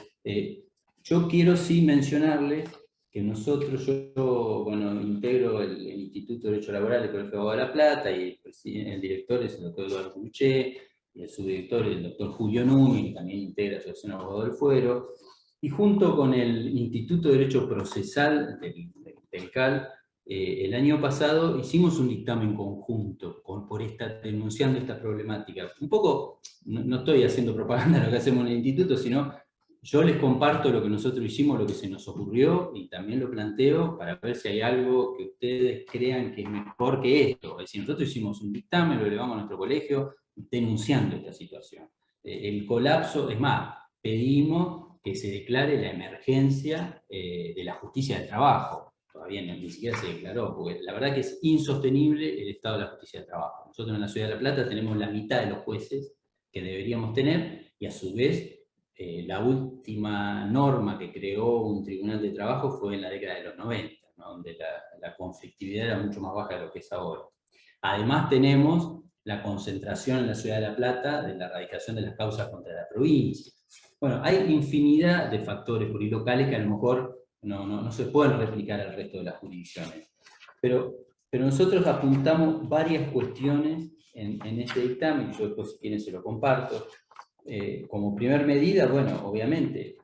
Yo quiero sí mencionarles que nosotros, yo bueno, integro el Instituto de Derecho Laboral del Colegio de Abogados de La Plata y el director es el doctor Eduardo Buché, y el subdirector es el doctor Julio Núñez, que también integra la Asociación de Abogados del Fuero, y junto con el Instituto de Derecho Procesal del CAL, el año pasado hicimos un dictamen conjunto denunciando esta problemática. Un poco, no estoy haciendo propaganda de lo que hacemos en el instituto, sino yo les comparto lo que nosotros hicimos, lo que se nos ocurrió, y también lo planteo para ver si hay algo que ustedes crean que es mejor que esto. Es decir, nosotros hicimos un dictamen, lo elevamos a nuestro colegio, denunciando esta situación. El colapso, es más, pedimos que se declare la emergencia de la justicia del trabajo. Todavía ni siquiera se declaró, porque la verdad que es insostenible el estado de la justicia del trabajo. Nosotros en la Ciudad de La Plata tenemos la mitad de los jueces que deberíamos tener, y a su vez la última norma que creó un tribunal de trabajo fue en la década de los 90, ¿no? Donde la conflictividad era mucho más baja de lo que es ahora. Además tenemos la concentración en la Ciudad de La Plata de la erradicación de las causas contra la provincia. Bueno, hay infinidad de factores plurilocales que a lo mejor no se pueden replicar al resto de las jurisdicciones. Pero nosotros apuntamos varias cuestiones en este dictamen, yo después si quieren se lo comparto. Como primer medida, bueno, obviamente,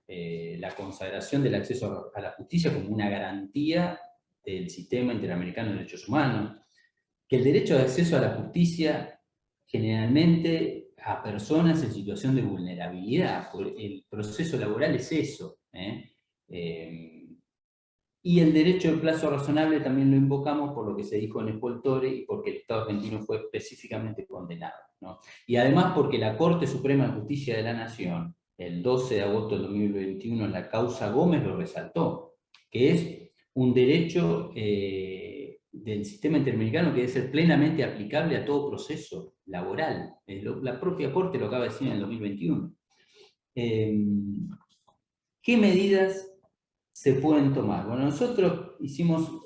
la consagración del acceso a la justicia como una garantía del sistema interamericano de derechos humanos, que el derecho de acceso a la justicia generalmente a personas en situación de vulnerabilidad, el proceso laboral es eso, y el derecho de plazo razonable también lo invocamos por lo que se dijo en Espoltore y porque el Estado argentino fue específicamente condenado, ¿no? Y además porque la Corte Suprema de Justicia de la Nación, el 12 de agosto del 2021, en la causa Gómez lo resaltó, que es un derecho del sistema interamericano que debe ser plenamente aplicable a todo proceso laboral. La propia Corte lo acaba de decir en el 2021. ¿Qué medidas se pueden tomar? Bueno, nosotros hicimos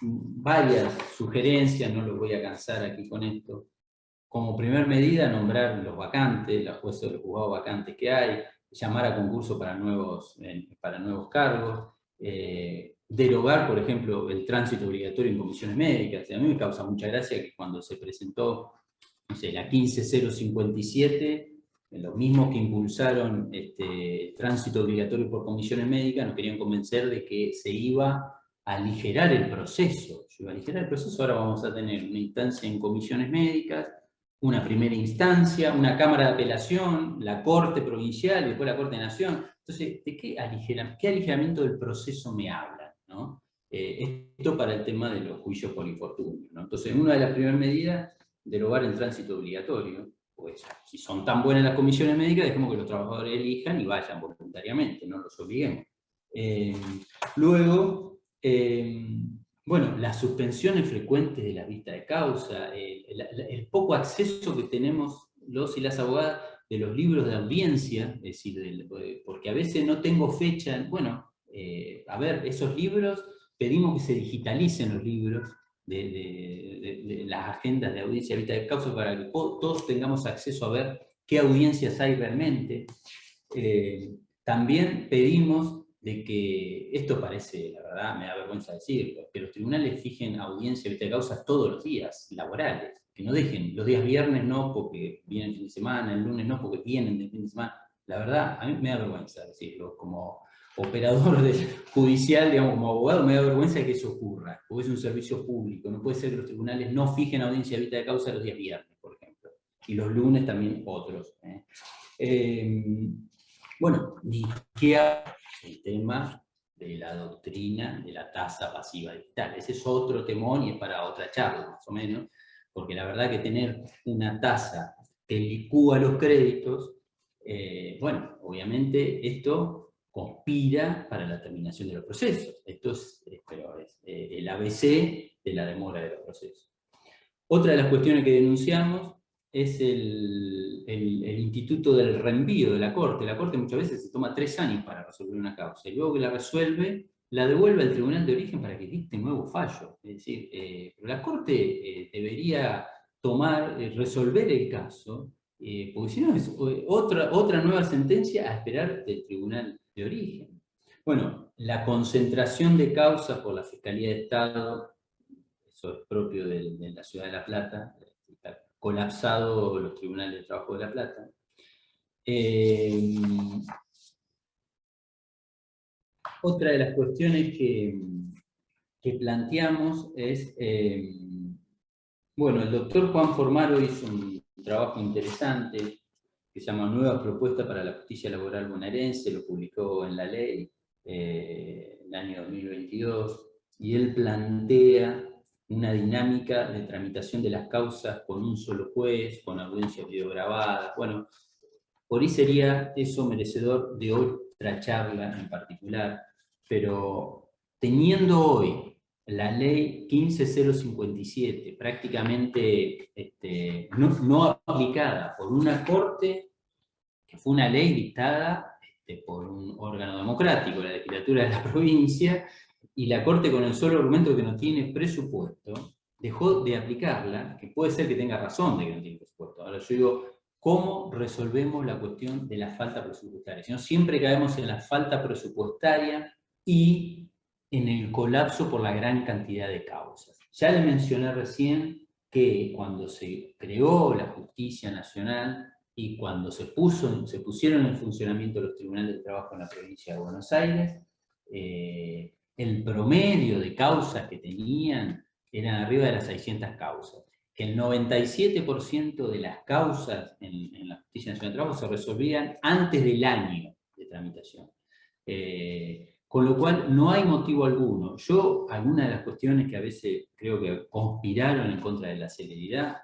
varias sugerencias, no los voy a cansar aquí con esto. Como primer medida, nombrar los vacantes, los jueces de los juzgados vacantes que hay, llamar a concurso para nuevos cargos, derogar, por ejemplo, el tránsito obligatorio en comisiones médicas. A mí me causa mucha gracia que cuando se presentó, no sé, la 15057, los mismos que impulsaron tránsito obligatorio por comisiones médicas nos querían convencer de que se iba a aligerar el proceso. Yo iba a aligerar el proceso, ahora vamos a tener una instancia en comisiones médicas, una primera instancia, una cámara de apelación, la Corte Provincial y después la Corte de Nación. Entonces, ¿de qué aligeramiento del proceso me hablan, ¿no? Esto para el tema de los juicios por infortunio, ¿no? Entonces, una de las primeras medidas, derogar el tránsito obligatorio. Pues si son tan buenas las comisiones médicas, dejemos que los trabajadores elijan y vayan voluntariamente, no los obliguemos. Luego, bueno, las suspensiones frecuentes de la vista de causa, el poco acceso que tenemos los y las abogadas de los libros de audiencia, es decir, porque a veces no tengo fecha, bueno, a ver, esos libros, pedimos que se digitalicen los libros, de las agendas de audiencia de vista de causa para que todos tengamos acceso a ver qué audiencias hay realmente. También pedimos de que, esto parece, la verdad, me da vergüenza decirlo, que los tribunales fijen audiencia de vista de causa todos los días laborales, que no dejen los días viernes no porque vienen el fin de semana, el lunes no porque vienen del fin de semana. La verdad, a mí me da vergüenza decirlo, como operador judicial, digamos, como abogado, me da vergüenza de que eso ocurra, porque es un servicio público. No puede ser que los tribunales no fijen audiencia de vista de causa los días viernes, por ejemplo, y los lunes también otros. Bueno, ni qué el tema de la doctrina de la tasa pasiva digital. Ese es otro temón y es para otra charla, más o menos, porque la verdad que tener una tasa que licúa los créditos, bueno, obviamente esto conspira para la terminación de los procesos. Esto es el ABC de la demora de los procesos. Otra de las cuestiones que denunciamos es el instituto del reenvío de la Corte. La Corte muchas veces se toma 3 años para resolver una causa, y luego que la resuelve, la devuelve al tribunal de origen para que dicte un nuevo fallo. Es decir, la Corte debería resolver el caso, porque si no es otra nueva sentencia a esperar del tribunal de origen. Bueno, la concentración de causas por la Fiscalía de Estado, eso es propio de la Ciudad de La Plata, está colapsado los tribunales de trabajo de La Plata. Otra de las cuestiones que planteamos es, bueno, el doctor Juan Formaro hizo un trabajo interesante que se llama Nuevas Propuestas para la Justicia Laboral Bonaerense, lo publicó en La Ley en el año 2022, y él plantea una dinámica de tramitación de las causas con un solo juez, con audiencias videograbadas. Bueno, por ahí sería eso merecedor de otra charla en particular, pero teniendo hoy la ley 15057 prácticamente no aplicada por una corte, que fue una ley dictada por un órgano democrático, la legislatura de la provincia, y la corte con el solo argumento que no tiene presupuesto, dejó de aplicarla, que puede ser que tenga razón de que no tiene presupuesto. Ahora yo digo, ¿cómo resolvemos la cuestión de la falta presupuestaria? Si no, siempre caemos en la falta presupuestaria y en el colapso por la gran cantidad de causas. Ya le mencioné recién que cuando se creó la justicia nacional y cuando se pusieron en funcionamiento los tribunales de trabajo en la provincia de Buenos Aires, el promedio de causas que tenían eran arriba de las 600 causas. Que el 97% de las causas en la Justicia Nacional de Trabajo se resolvían antes del año de tramitación. Con lo cual no hay motivo alguno. Yo, algunas de las cuestiones que a veces creo que conspiraron en contra de la celeridad,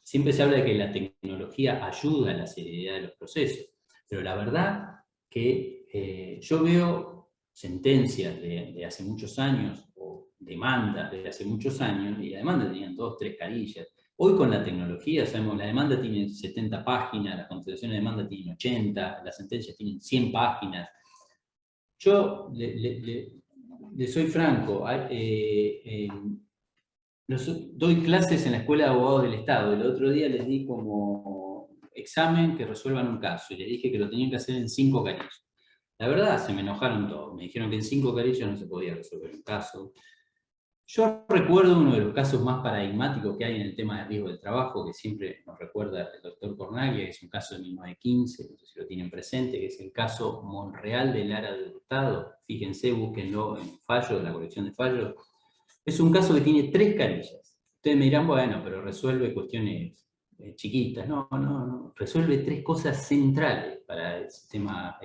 siempre se habla de que la tecnología ayuda a la celeridad de los procesos, pero la verdad que yo veo sentencias de hace muchos años, o demandas de hace muchos años, y la demanda tenían 2, 3 carillas. Hoy con la tecnología, sabemos, la demanda tiene 70 páginas, la contestación de demanda tiene 80, las sentencias tienen 100 páginas. Yo le soy franco, doy clases en la Escuela de Abogados del Estado. El otro día les di como examen que resuelvan un caso, y les dije que lo tenían que hacer en 5 carillas. La verdad, se me enojaron todos. Me dijeron que en 5 carillas no se podía resolver un caso. Yo recuerdo uno de los casos más paradigmáticos que hay en el tema de riesgo del trabajo, que siempre nos recuerda el doctor Cornaglia, que es un caso de 1915, no sé si lo tienen presente, que es el caso Monreal del Lara del Estado. Fíjense, búsquenlo en fallo, la colección de fallos. Es un caso que tiene 3 carillas. Ustedes me dirán, bueno, pero resuelve cuestiones chiquitas. No, resuelve 3 cosas centrales para el sistema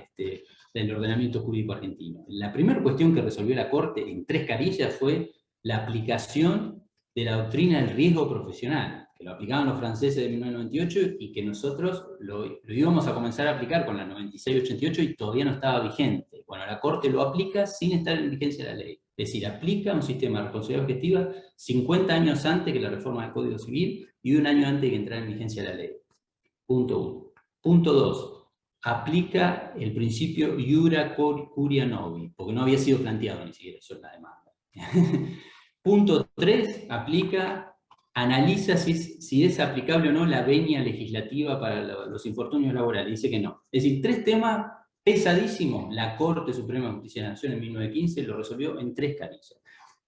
del ordenamiento jurídico argentino. La primera cuestión que resolvió la Corte en 3 carillas fue la aplicación de la doctrina del riesgo profesional, que lo aplicaban los franceses de 1998 y que nosotros lo íbamos a comenzar a aplicar con la 96-88 y todavía no estaba vigente. Bueno, la Corte lo aplica sin estar en vigencia la ley. Es decir, aplica un sistema de responsabilidad objetiva 50 años antes que la reforma del Código Civil y 1 año antes de que entrara en vigencia la ley. Punto 1. Punto 2. Aplica el principio iura curia novi, porque no había sido planteado ni siquiera eso en la demanda. Punto 3, analiza si es aplicable o no la venia legislativa para los infortunios laborales. Dice que no. Es decir, 3 temas pesadísimos. La Corte Suprema de Justicia de la Nación en 1915 lo resolvió en 3 carillas.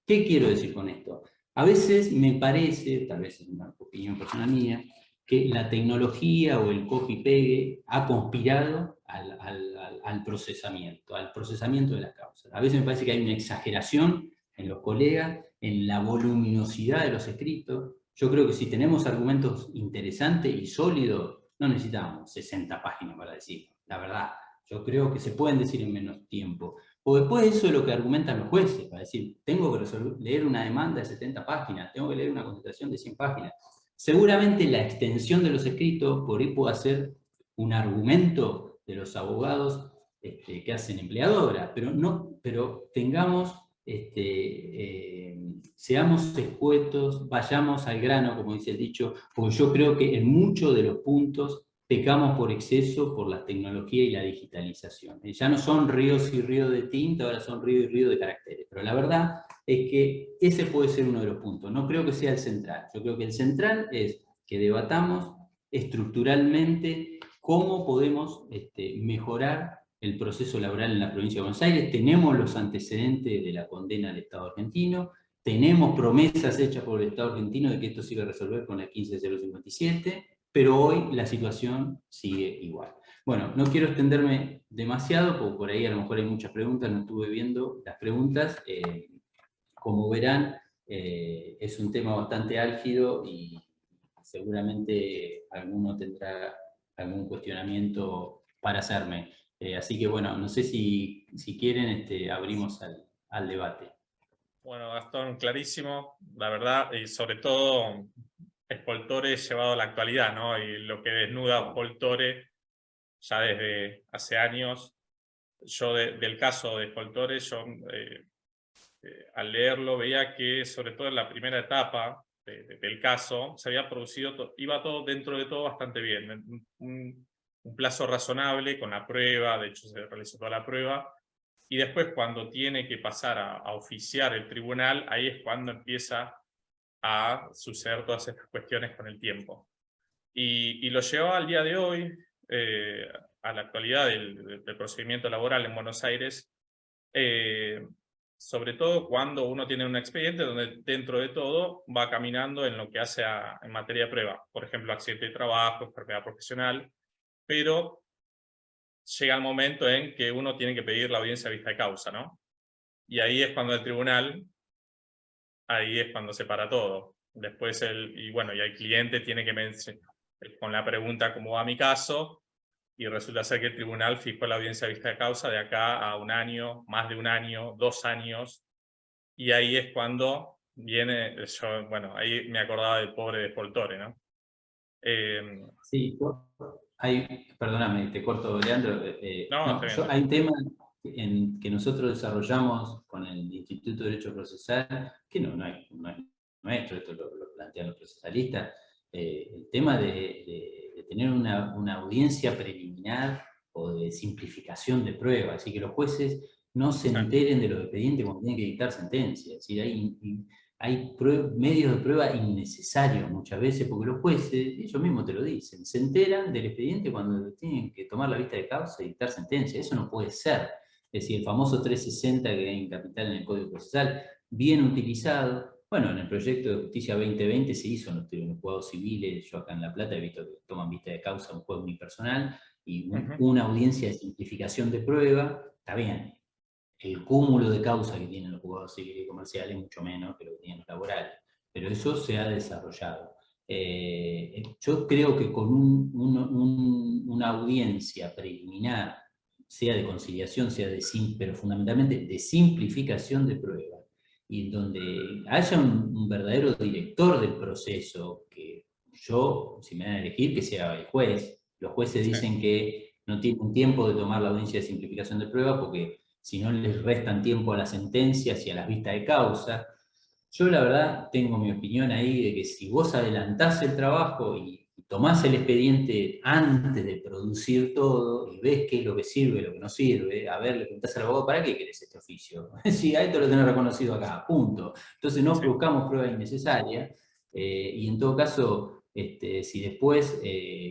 ¿Qué quiero decir con esto? A veces me parece, tal vez es una opinión personal mía, que la tecnología o el copy-pegue ha conspirado al procesamiento de las causas. A veces me parece que hay una exageración en los colegas, en la voluminosidad de los escritos. Yo creo que si tenemos argumentos interesantes y sólidos, no necesitamos 60 páginas para decir, la verdad. Yo creo que se pueden decir en menos tiempo. O después eso es lo que argumentan los jueces, para decir, tengo que leer una demanda de 70 páginas, tengo que leer una contestación de 100 páginas. Seguramente la extensión de los escritos por ahí puede ser un argumento de los abogados que hacen empleadora, pero tengamos, seamos escuetos, vayamos al grano, como dice el dicho, porque yo creo que en muchos de los puntos pecamos por exceso por la tecnología y la digitalización. Ya no son ríos y ríos de tinta, ahora son ríos y ríos de caracteres. Pero la verdad es que ese puede ser uno de los puntos. No creo que sea el central. Yo creo que el central es que debatamos estructuralmente cómo podemos mejorar el proceso laboral en la provincia de Buenos Aires. Tenemos los antecedentes de la condena al Estado argentino, tenemos promesas hechas por el Estado argentino de que esto se iba a resolver con la 15057, pero hoy la situación sigue igual. Bueno, no quiero extenderme demasiado, porque por ahí a lo mejor hay muchas preguntas, no estuve viendo las preguntas. Como verán, es un tema bastante álgido y seguramente alguno tendrá algún cuestionamiento para hacerme. Así que bueno, no sé si quieren, abrimos al debate. Bueno, Gastón, clarísimo, la verdad, y sobre todo Poltore llevado a la actualidad, ¿no? Y lo que desnuda Poltore ya desde hace años. Yo del caso de Poltore, yo al leerlo veía que sobre todo en la primera etapa del caso se había producido, iba todo dentro de todo bastante bien, un plazo razonable con la prueba, de hecho se realizó toda la prueba, y después cuando tiene que pasar a oficiar el tribunal, ahí es cuando empieza a suceder todas estas cuestiones con el tiempo. Y lo llevaba al día de hoy, a la actualidad del procedimiento laboral en Buenos Aires, sobre todo cuando uno tiene un expediente donde dentro de todo va caminando en lo que hace en materia de prueba. Por ejemplo, accidente de trabajo, enfermedad profesional, pero llega el momento en que uno tiene que pedir la audiencia de vista de causa, ¿no? Y ahí es cuando el tribunal, ahí es cuando se para todo. Después y el cliente tiene que con la pregunta ¿cómo va mi caso? Y resulta ser que el tribunal fijó la audiencia de vista de causa de acá a 1 año, más de 1 año, 2 años, y ahí es cuando viene, ahí me acordaba del pobre Defoltore, ¿no? Sí, perdóname, te corto, Leandro. No, está bien. Hay un tema que nosotros desarrollamos con el Instituto de Derecho Procesal, que no es nuestro, esto lo plantean los procesalistas, el tema de tener una audiencia preliminar o de simplificación de pruebas, así que los jueces no se enteren de los expedientes cuando tienen que dictar sentencias. Es decir, hay medios de prueba innecesarios muchas veces, porque los jueces, ellos mismos te lo dicen, se enteran del expediente cuando tienen que tomar la vista de causa y dictar sentencia. Eso no puede ser. Es decir, el famoso 360 que hay en Capital en el Código Procesal, bien utilizado. Bueno, en el proyecto de Justicia 2020 se hizo en los juzgados civiles. Yo acá en La Plata he visto que toman vista de causa un juez unipersonal y una audiencia de simplificación de prueba. Está bien. El cúmulo de causas que tienen los juzgados civiles y comerciales, mucho menos que lo que tienen los laborales. Pero eso se ha desarrollado. Yo creo que con una audiencia preliminar, sea de conciliación, pero fundamentalmente de simplificación de pruebas, y donde haya un verdadero director del proceso, que yo, si me dan a elegir, que sea el juez. Los jueces dicen que no tienen tiempo de tomar la audiencia de simplificación de pruebas porque si no les restan tiempo a las sentencias y a las vistas de causa. Yo la verdad tengo mi opinión ahí de que si vos adelantás el trabajo y tomás el expediente antes de producir todo y ves qué es lo que sirve, lo que no sirve, a ver, le preguntás al abogado, ¿para qué querés este oficio? Sí, a esto lo tenés reconocido acá, punto. Entonces no buscamos pruebas innecesarias y en todo caso, si después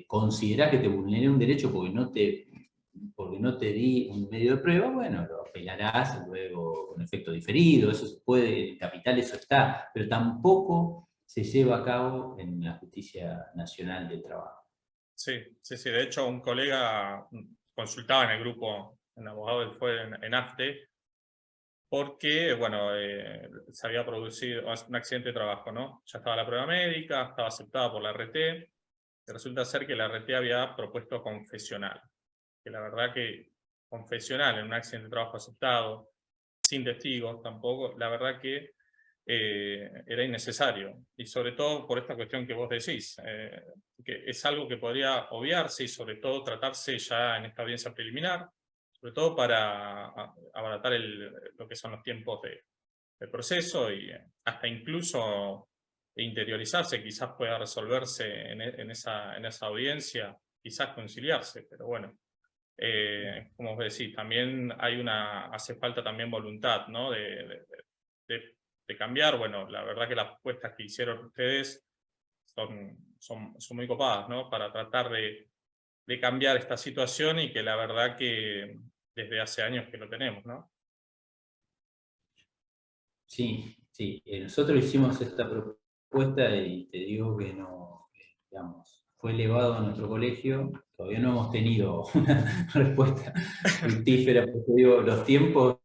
considerás que te vulneré un derecho porque no te di un medio de prueba, bueno, lo apelarás luego con efecto diferido, eso se puede, en Capital eso está, pero tampoco se lleva a cabo en la Justicia Nacional del Trabajo. Sí, de hecho un colega consultaba en el grupo, en abogado del fue en AFTE, porque, se había producido un accidente de trabajo, ¿no? Ya estaba la prueba médica, estaba aceptada por la RT, y resulta ser que la RT había propuesto confesional. Que la verdad que confesional en un accidente de trabajo aceptado, sin testigos tampoco, la verdad que era innecesario. Y sobre todo por esta cuestión que vos decís, que es algo que podría obviarse y sobre todo tratarse ya en esta audiencia preliminar, sobre todo para abaratar lo que son los tiempos de proceso y hasta incluso interiorizarse, quizás pueda resolverse en esa audiencia, quizás conciliarse, pero bueno. Como vos decís, también hace falta también voluntad, ¿no? de cambiar. Bueno, la verdad que las propuestas que hicieron ustedes son muy copadas, ¿no? Para tratar de cambiar esta situación y que la verdad que desde hace años que lo tenemos, ¿no? Sí, nosotros hicimos esta propuesta y te digo que fue elevado a nuestro colegio, todavía no hemos tenido una respuesta fructífera, porque digo, los tiempos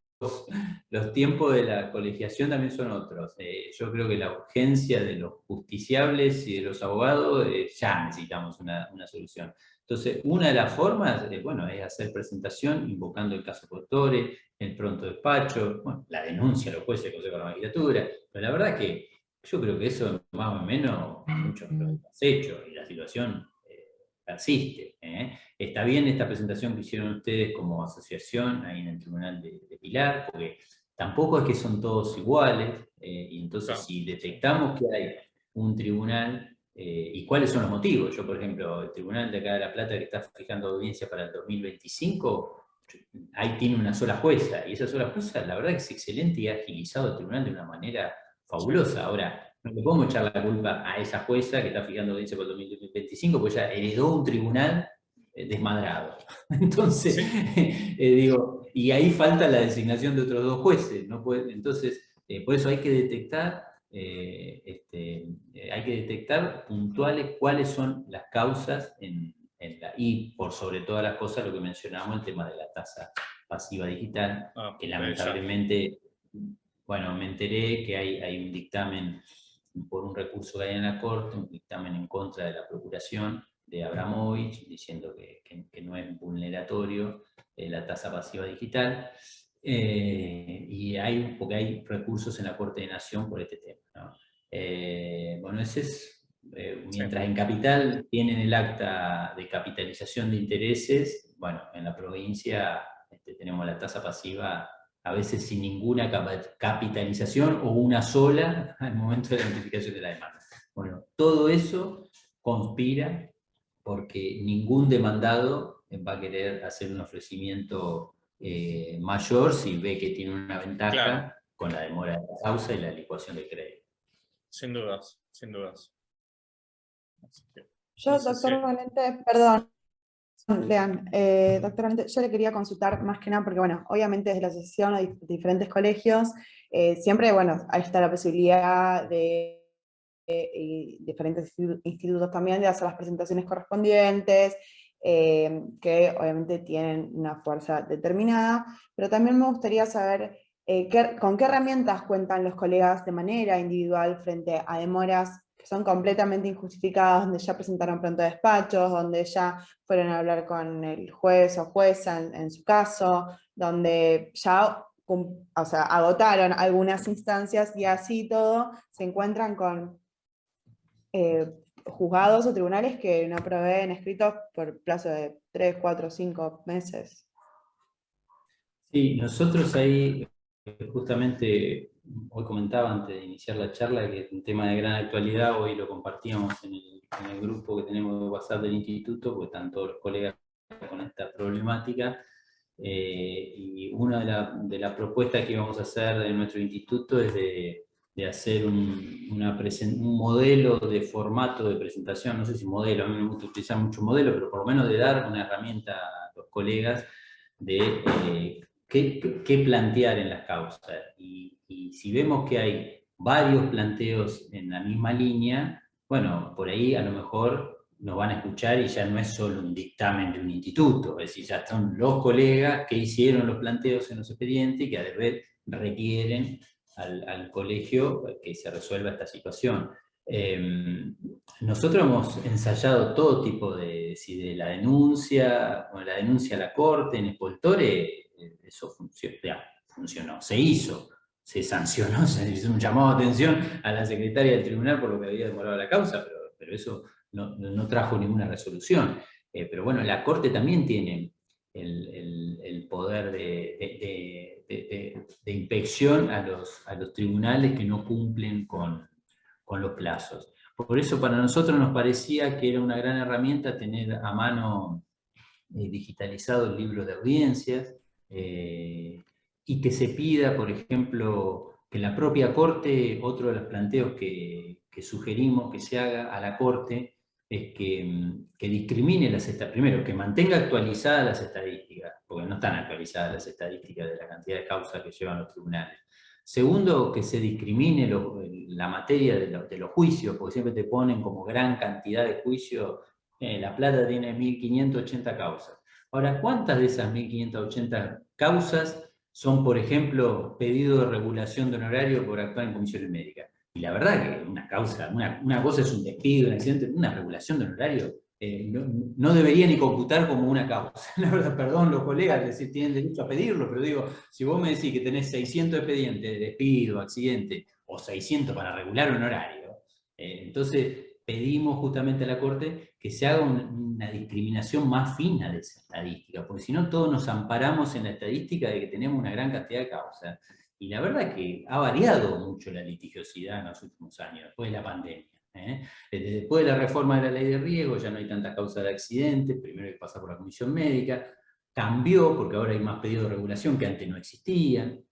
de la colegiación también son otros. Yo creo que la urgencia de los justiciables y de los abogados, ya necesitamos una solución. Entonces, una de las formas, es hacer presentación invocando el caso Defoltore, el pronto despacho, la denuncia a los jueces del Consejo de la Magistratura, pero la verdad que yo creo que eso más o menos muchos lo hemos hecho y la situación persiste. Está bien esta presentación que hicieron ustedes como asociación ahí en el Tribunal de Pilar, porque tampoco es que son todos iguales, y entonces si detectamos que hay un tribunal, y cuáles son los motivos. Yo, por ejemplo, el Tribunal de acá de La Plata que está fijando audiencia para el 2025, ahí tiene una sola jueza, y esa sola jueza, la verdad que es excelente y ha agilizado el tribunal de una manera fabulosa. Ahora, no le podemos echar la culpa a esa jueza que está fijando audiencia para el 2025, porque ella heredó un tribunal desmadrado. Entonces, digo, Y ahí falta la designación de otros 2 jueces. ¿No? Entonces, por eso hay que detectar puntuales cuáles son las causas y por sobre todas las cosas lo que mencionamos, el tema de la tasa pasiva digital, que lamentablemente, bueno, me enteré que hay un dictamen por un recurso que hay en la Corte, un dictamen en contra de la Procuración de Abramovich, diciendo que no es vulneratorio la tasa pasiva digital, porque hay recursos en la Corte de Nación por este tema, ¿no? Bueno, ese es, mientras en Capital tienen el acta de capitalización de intereses, bueno, en la provincia tenemos la tasa pasiva a veces sin ninguna capitalización o una sola al momento de la notificación de la demanda. Bueno, todo eso conspira porque ningún demandado va a querer hacer un ofrecimiento mayor si ve que tiene una ventaja con la demora de la causa y la licuación del crédito. Sin dudas, sin dudas. Yo, doctor Valente, perdón, Lean, doctor Valente, yo le quería consultar más que nada, porque bueno, obviamente desde la asociación a diferentes colegios, siempre, bueno, ahí está la posibilidad de diferentes institutos también de hacer las presentaciones correspondientes, que obviamente tienen una fuerza determinada, pero también me gustaría saber con qué herramientas cuentan los colegas de manera individual frente a demoras que son completamente injustificadas, donde ya presentaron pronto despachos, donde ya fueron a hablar con el juez o jueza en su caso, donde ya agotaron algunas instancias y así todo se encuentran con juzgados o tribunales que no proveen escritos por plazo de 3, 4, 5 meses. Sí, nosotros ahí, justamente, hoy comentaba antes de iniciar la charla que es un tema de gran actualidad, hoy lo compartíamos en el grupo que tenemos de WhatsApp del instituto, porque están todos los colegas con esta problemática, y una de las propuestas que íbamos a hacer de nuestro instituto es de hacer un modelo de formato de presentación, no sé si modelo, a mí no me gusta utilizar mucho modelo, pero por lo menos de dar una herramienta a los colegas de qué plantear en las causas. Y si vemos que hay varios planteos en la misma línea, bueno, por ahí a lo mejor nos van a escuchar y ya no es solo un dictamen de un instituto, es decir, ya son los colegas que hicieron los planteos en los expedientes y que a vez requieren al colegio que se resuelva esta situación. Nosotros hemos ensayado todo tipo de la denuncia, o la denuncia a la Corte, en Espoltore, eso funcionó, se hizo, se sancionó, se hizo un llamado de atención a la secretaria del tribunal por lo que había demorado la causa, pero eso no trajo ninguna resolución. Pero bueno, la Corte también tiene el poder de inspección a los tribunales que no cumplen con los plazos. Por eso para nosotros nos parecía que era una gran herramienta tener a mano digitalizado el libro de audiencias, y que se pida, por ejemplo, que la propia Corte, otro de los planteos que sugerimos que se haga a la Corte, es que discrimine las estadísticas, primero, que mantenga actualizadas las estadísticas, porque no están actualizadas las estadísticas de la cantidad de causas que llevan los tribunales. Segundo, que se discrimine la materia de los juicios, porque siempre te ponen como gran cantidad de juicios. La Plata tiene 1580 causas. Ahora, ¿cuántas de esas 1580 causas son, por ejemplo, pedido de regulación de honorario por actuar en comisiones médicas? Y la verdad que una cosa es un despido, un accidente, una regulación de honorario no debería ni computar como una causa. La verdad, perdón, los colegas tienen derecho a pedirlo, pero digo, si vos me decís que tenés 600 expedientes de despido, accidente, o 600 para regular honorario, entonces pedimos justamente a la Corte que se haga una discriminación más fina de esa estadística, porque si no todos nos amparamos en la estadística de que tenemos una gran cantidad de causas. Y la verdad es que ha variado mucho la litigiosidad en los últimos años, después de la pandemia. Después de la reforma de la ley de riesgo ya no hay tantas causas de accidentes, primero hay que pasar por la comisión médica, cambió porque ahora hay más pedidos de regulación que antes no existían.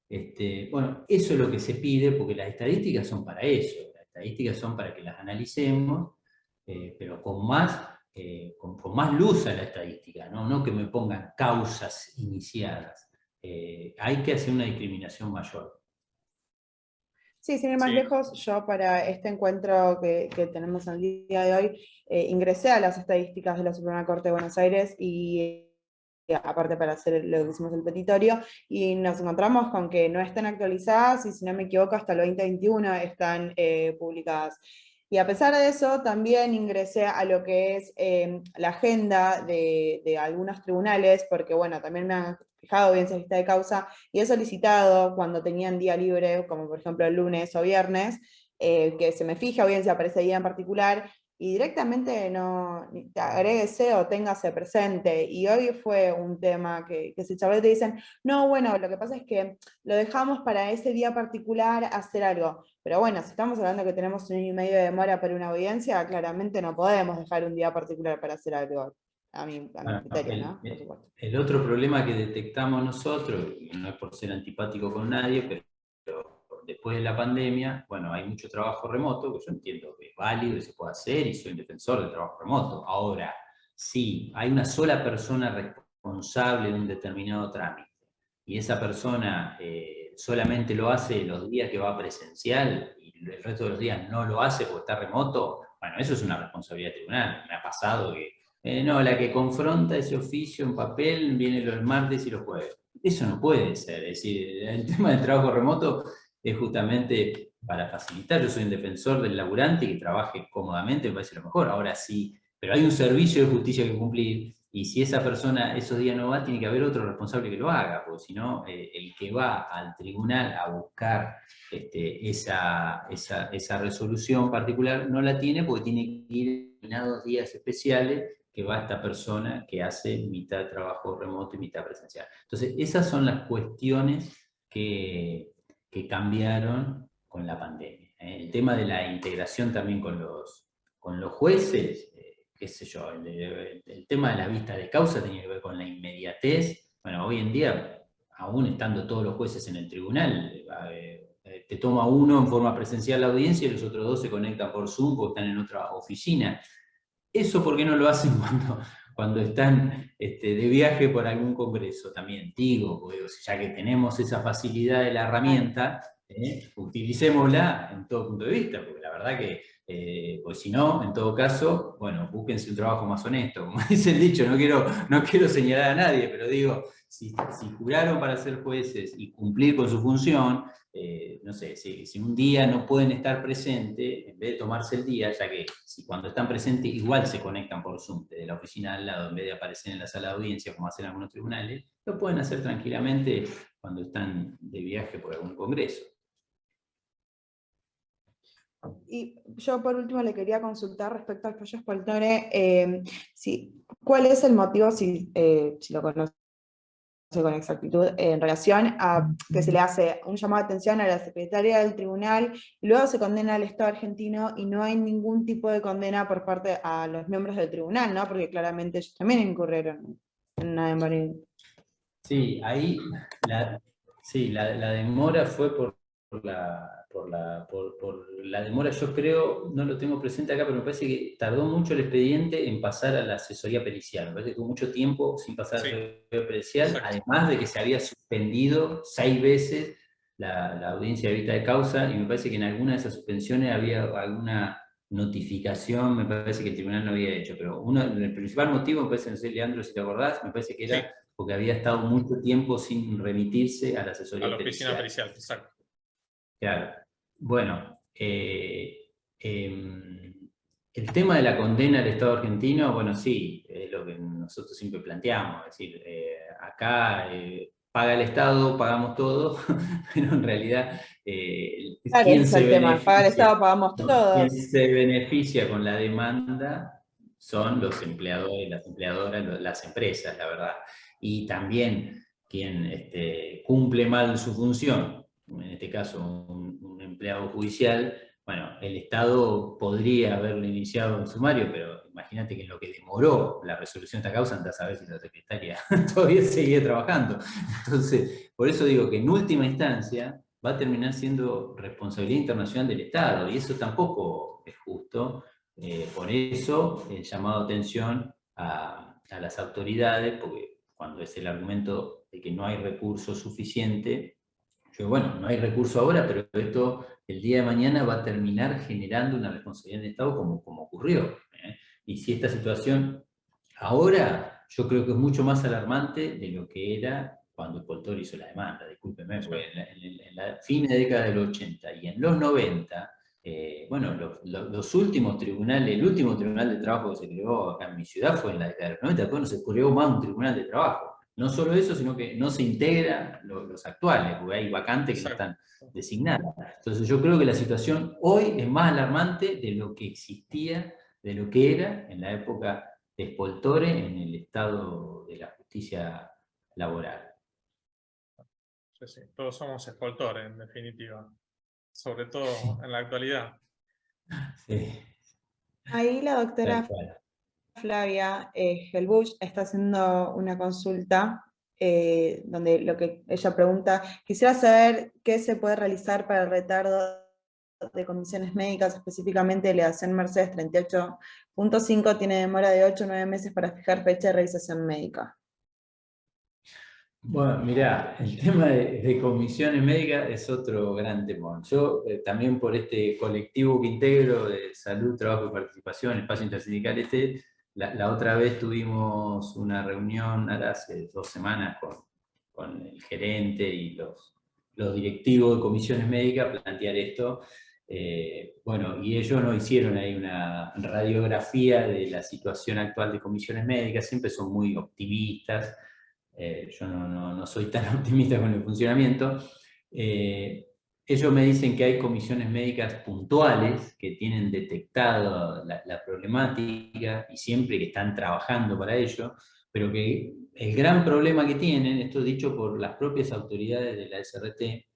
Bueno, eso es lo que se pide porque las estadísticas son para eso, las estadísticas son para que las analicemos, pero con más luz a la estadística, no que me pongan causas iniciadas. hay que hacer una discriminación mayor. Sí, sin ir más Sí. lejos, yo para este encuentro que tenemos el día de hoy, ingresé a las estadísticas de la Suprema Corte de Buenos Aires y aparte para hacer lo que hicimos el petitorio, y nos encontramos con que no están actualizadas y si no me equivoco hasta el 2021 están publicadas. Y a pesar de eso, también ingresé a lo que es la agenda de algunos tribunales, porque bueno, también me han fijado audiencia de vista de causa y he solicitado cuando tenían día libre, como por ejemplo el lunes o viernes, que se me fije audiencia para ese día en particular, y directamente no te agréguese o téngase presente. Y hoy fue un tema que se charló y te dicen, no, bueno, lo que pasa es que lo dejamos para ese día particular hacer algo. Pero bueno, si estamos hablando que tenemos 1 año y medio de demora para una audiencia, claramente no podemos dejar un día particular para hacer algo. A mi criterio, ¿no? Por supuesto. El otro problema que detectamos nosotros, y no es por ser antipático con nadie, pero después de la pandemia, bueno, hay mucho trabajo remoto, que yo entiendo que es válido y se puede hacer, y soy un defensor del trabajo remoto. Ahora, si hay una sola persona responsable de un determinado trámite, y esa persona solamente lo hace los días que va presencial, y el resto de los días no lo hace porque está remoto, bueno, eso es una responsabilidad tribunal. Me ha pasado que no, la que confronta ese oficio en papel viene los martes y los jueves. Eso no puede ser. Es decir, el tema del trabajo remoto es justamente para facilitar. Yo soy un defensor del laburante que trabaje cómodamente, me parece lo mejor. Ahora sí, pero hay un servicio de justicia que cumplir, y si esa persona esos días no va, tiene que haber otro responsable que lo haga, porque si no, el que va al tribunal a buscar esa resolución particular no la tiene, porque tiene que ir a determinados días especiales que va esta persona que hace mitad trabajo remoto y mitad presencial. Entonces, esas son las cuestiones que cambiaron con la pandemia. El tema de la integración también con los jueces, qué sé yo, el tema de la vista de causa tiene que ver con la inmediatez. Bueno, hoy en día, aún estando todos los jueces en el tribunal, te toma uno en forma presencial la audiencia y los otros 2 se conectan por Zoom porque están en otra oficina. ¿Eso por qué no lo hacen cuando están de viaje por algún congreso? También digo, porque ya que tenemos esa facilidad de la herramienta, utilicémosla en todo punto de vista, porque la verdad que, pues si no, en todo caso, bueno, búsquense un trabajo más honesto. Como dice el dicho, no quiero señalar a nadie, pero digo, si juraron para ser jueces y cumplir con su función, no sé, si un día no pueden estar presentes, en vez de tomarse el día, ya que si cuando están presentes igual se conectan por Zoom desde la oficina al lado, en vez de aparecer en la sala de audiencia como hacen algunos tribunales, lo pueden hacer tranquilamente cuando están de viaje por algún congreso. Y yo por último le quería consultar respecto al fallo Spoltore, ¿cuál es el motivo, si lo conoce con exactitud, en relación a que se le hace un llamado de atención a la secretaria del tribunal y luego se condena al Estado argentino y no hay ningún tipo de condena por parte a los miembros del tribunal, ¿no? Porque claramente ellos también incurrieron en una demora. Sí, ahí la demora fue por la demora, yo creo, no lo tengo presente acá, pero me parece que tardó mucho el expediente en pasar a la asesoría pericial. Me parece que tuvo mucho tiempo sin pasar a la asesoría pericial, exacto. además de que se había suspendido 6 veces la audiencia de vista de causa, y me parece que en alguna de esas suspensiones había alguna notificación, me parece que el tribunal no había hecho, pero el principal motivo, me parece, no sé, Leandro, si te acordás, me parece que era... Sí. porque había estado mucho tiempo sin remitirse a la asesoría A la oficina pericial. pericial, exacto. Claro. Bueno, el tema de la condena del Estado argentino, bueno, sí, es lo que nosotros siempre planteamos, es decir, acá paga el Estado, pagamos todo, pero en realidad, Claro, ¿quién ese es se el tema, paga el beneficia? Estado, pagamos Quien todos. se beneficia con la demanda son los empleadores, las empleadoras, las empresas, la verdad. Y también quien cumple mal su función, en este caso un empleado judicial, bueno, el Estado podría haberlo iniciado en sumario, pero imagínate que en lo que demoró la resolución de esta causa, andás a ver si la secretaria todavía seguía trabajando. Entonces, por eso digo que en última instancia va a terminar siendo responsabilidad internacional del Estado, y eso tampoco es justo. Por eso el llamado a atención a las autoridades, porque cuando es el argumento de que no hay recurso suficiente. Yo, bueno, no hay recurso ahora, pero esto el día de mañana va a terminar generando una responsabilidad del Estado como ocurrió. Y si esta situación ahora, yo creo que es mucho más alarmante de lo que era cuando Poltor hizo la demanda, discúlpeme, porque en la fin de década del 80 y en los 90, bueno, los últimos tribunales, el último tribunal de trabajo que se creó acá en mi ciudad fue en la década de los 90, después no se creó más un tribunal de trabajo. No solo eso, sino que no se integran los actuales, porque hay vacantes que no están designadas. Entonces yo creo que la situación hoy es más alarmante de lo que existía, de lo que era en la época de Spoltore en el estado de la justicia laboral. Sí, sí, todos somos escoltores, en definitiva, sobre todo en la actualidad. Sí, Ahí la tal doctora cual. Flavia Helbuch está haciendo una consulta donde lo que ella pregunta, quisiera saber qué se puede realizar para el retardo de comisiones médicas, específicamente le hacen Mercedes 38.5, tiene demora de 8 o 9 meses para fijar fecha de revisación médica. Bueno, mirá, el tema de comisiones médicas es otro gran temor. Yo también por este colectivo que integro de salud, trabajo y participación, espacio intersindical, la otra vez tuvimos una reunión hace 2 semanas con el gerente y los directivos de comisiones médicas, plantear esto. Bueno, y ellos nos hicieron ahí una radiografía de la situación actual de comisiones médicas, siempre son muy optimistas. Yo no soy tan optimista con el funcionamiento. Ellos me dicen que hay comisiones médicas puntuales que tienen detectado la problemática y siempre que están trabajando para ello, pero que el gran problema que tienen, esto dicho por las propias autoridades de la SRT,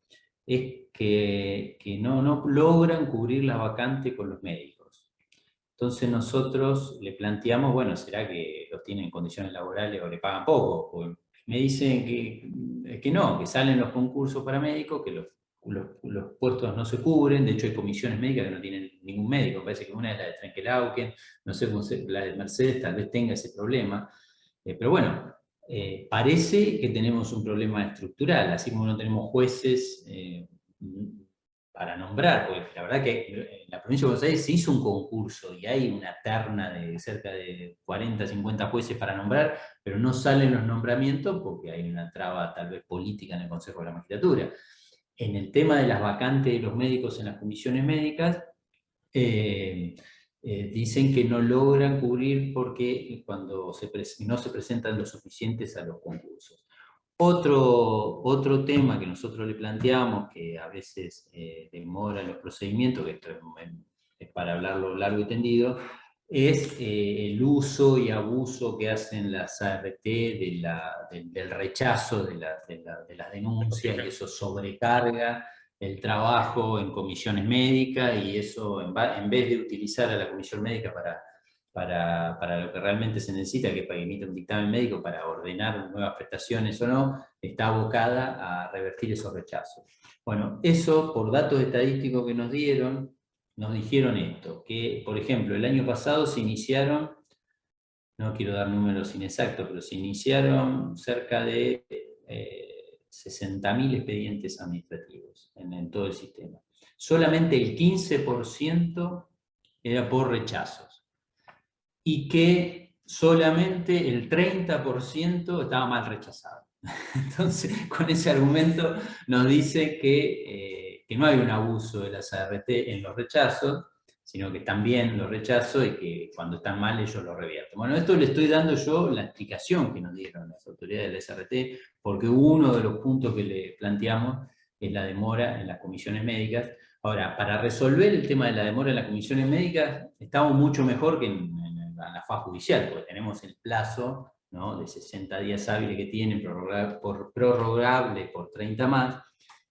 es que no logran cubrir la vacante con los médicos. Entonces nosotros le planteamos, bueno, ¿será que los tienen en condiciones laborales o le pagan poco? O me dicen que no, que salen los concursos para médicos, que los puestos no se cubren, de hecho hay comisiones médicas que no tienen ningún médico, me parece que una es la de Trenkelauken, no sé cómo la de Mercedes tal vez tenga ese problema, pero bueno, parece que tenemos un problema estructural, así como no tenemos jueces para nombrar, porque la verdad que en la provincia de Buenos Aires se hizo un concurso y hay una terna de cerca de 40, 50 jueces para nombrar, pero no salen los nombramientos porque hay una traba tal vez política en el Consejo de la Magistratura. En el tema de las vacantes de los médicos en las comisiones médicas, dicen que no logran cubrir porque cuando no se presentan los suficientes a los concursos. Otro tema que nosotros le planteamos, que a veces demora los procedimientos, que esto es para hablarlo largo y tendido, es el uso y abuso que hacen las ART del rechazo de las denuncias, y eso sobrecarga el trabajo en comisiones médicas, y eso en vez de utilizar a la comisión médica para lo que realmente se necesita, que es para que emita un dictamen médico para ordenar nuevas prestaciones o no, está abocada a revertir esos rechazos. Bueno, eso por datos estadísticos que nos dijeron esto, que por ejemplo el año pasado se iniciaron, no quiero dar números inexactos, pero se iniciaron cerca de 60.000 expedientes administrativos en todo el sistema. Solamente el 15% era por rechazos, y que solamente el 30% estaba mal rechazado. Entonces, con ese argumento nos dice que no hay un abuso de las ART en los rechazos, sino que están bien los rechazos y que cuando están mal ellos lo revierten. Bueno, esto le estoy dando yo la explicación que nos dieron las autoridades de la SRT, porque uno de los puntos que le planteamos es la demora en las comisiones médicas. Ahora, para resolver el tema de la demora en las comisiones médicas, estamos mucho mejor que en la fase judicial, porque tenemos el plazo, ¿no?, de 60 días hábiles que tienen, prorrogable por 30 más,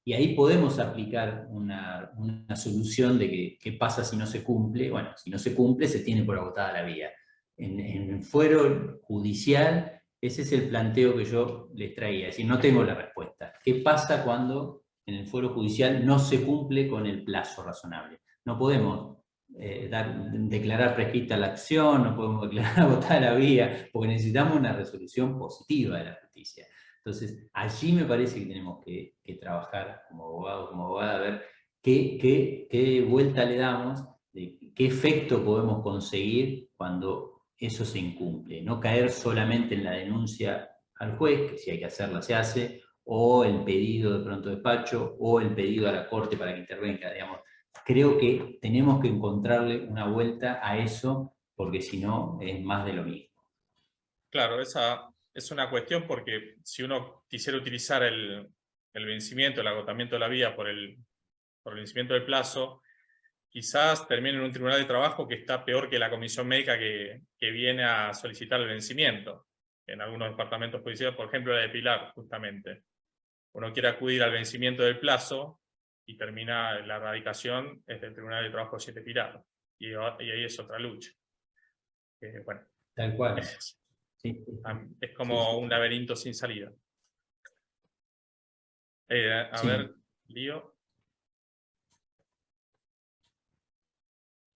y ahí podemos aplicar una solución de que qué pasa si no se cumple. Bueno, si no se cumple, se tiene por agotada la vía. En el fuero judicial, ese es el planteo que yo les traía, es decir, no tengo la respuesta. ¿Qué pasa cuando en el fuero judicial no se cumple con el plazo razonable? No podemos declarar prescrita la acción, no podemos declarar agotada la vía, porque necesitamos una resolución positiva de la justicia. Entonces, allí me parece que tenemos que trabajar como abogado, como abogada, a ver qué vuelta le damos, de qué efecto podemos conseguir cuando eso se incumple. No caer solamente en la denuncia al juez, que si hay que hacerla se hace, o el pedido de pronto despacho, o el pedido a la corte para que intervenga, digamos. Creo que tenemos que encontrarle una vuelta a eso, porque si no es más de lo mismo. Claro, esa es una cuestión porque si uno quisiera utilizar el vencimiento, el agotamiento de la vía por el vencimiento del plazo, quizás termine en un tribunal de trabajo que está peor que la comisión médica que viene a solicitar el vencimiento. En algunos departamentos judiciales, por ejemplo la de Pilar, justamente. Uno quiere acudir al vencimiento del plazo y termina la radicación desde el Tribunal de Trabajo de 7 Pilar. Y ahí es otra lucha. Bueno, Tal cual. es Sí. es como un laberinto sin salida. A ver, Lío.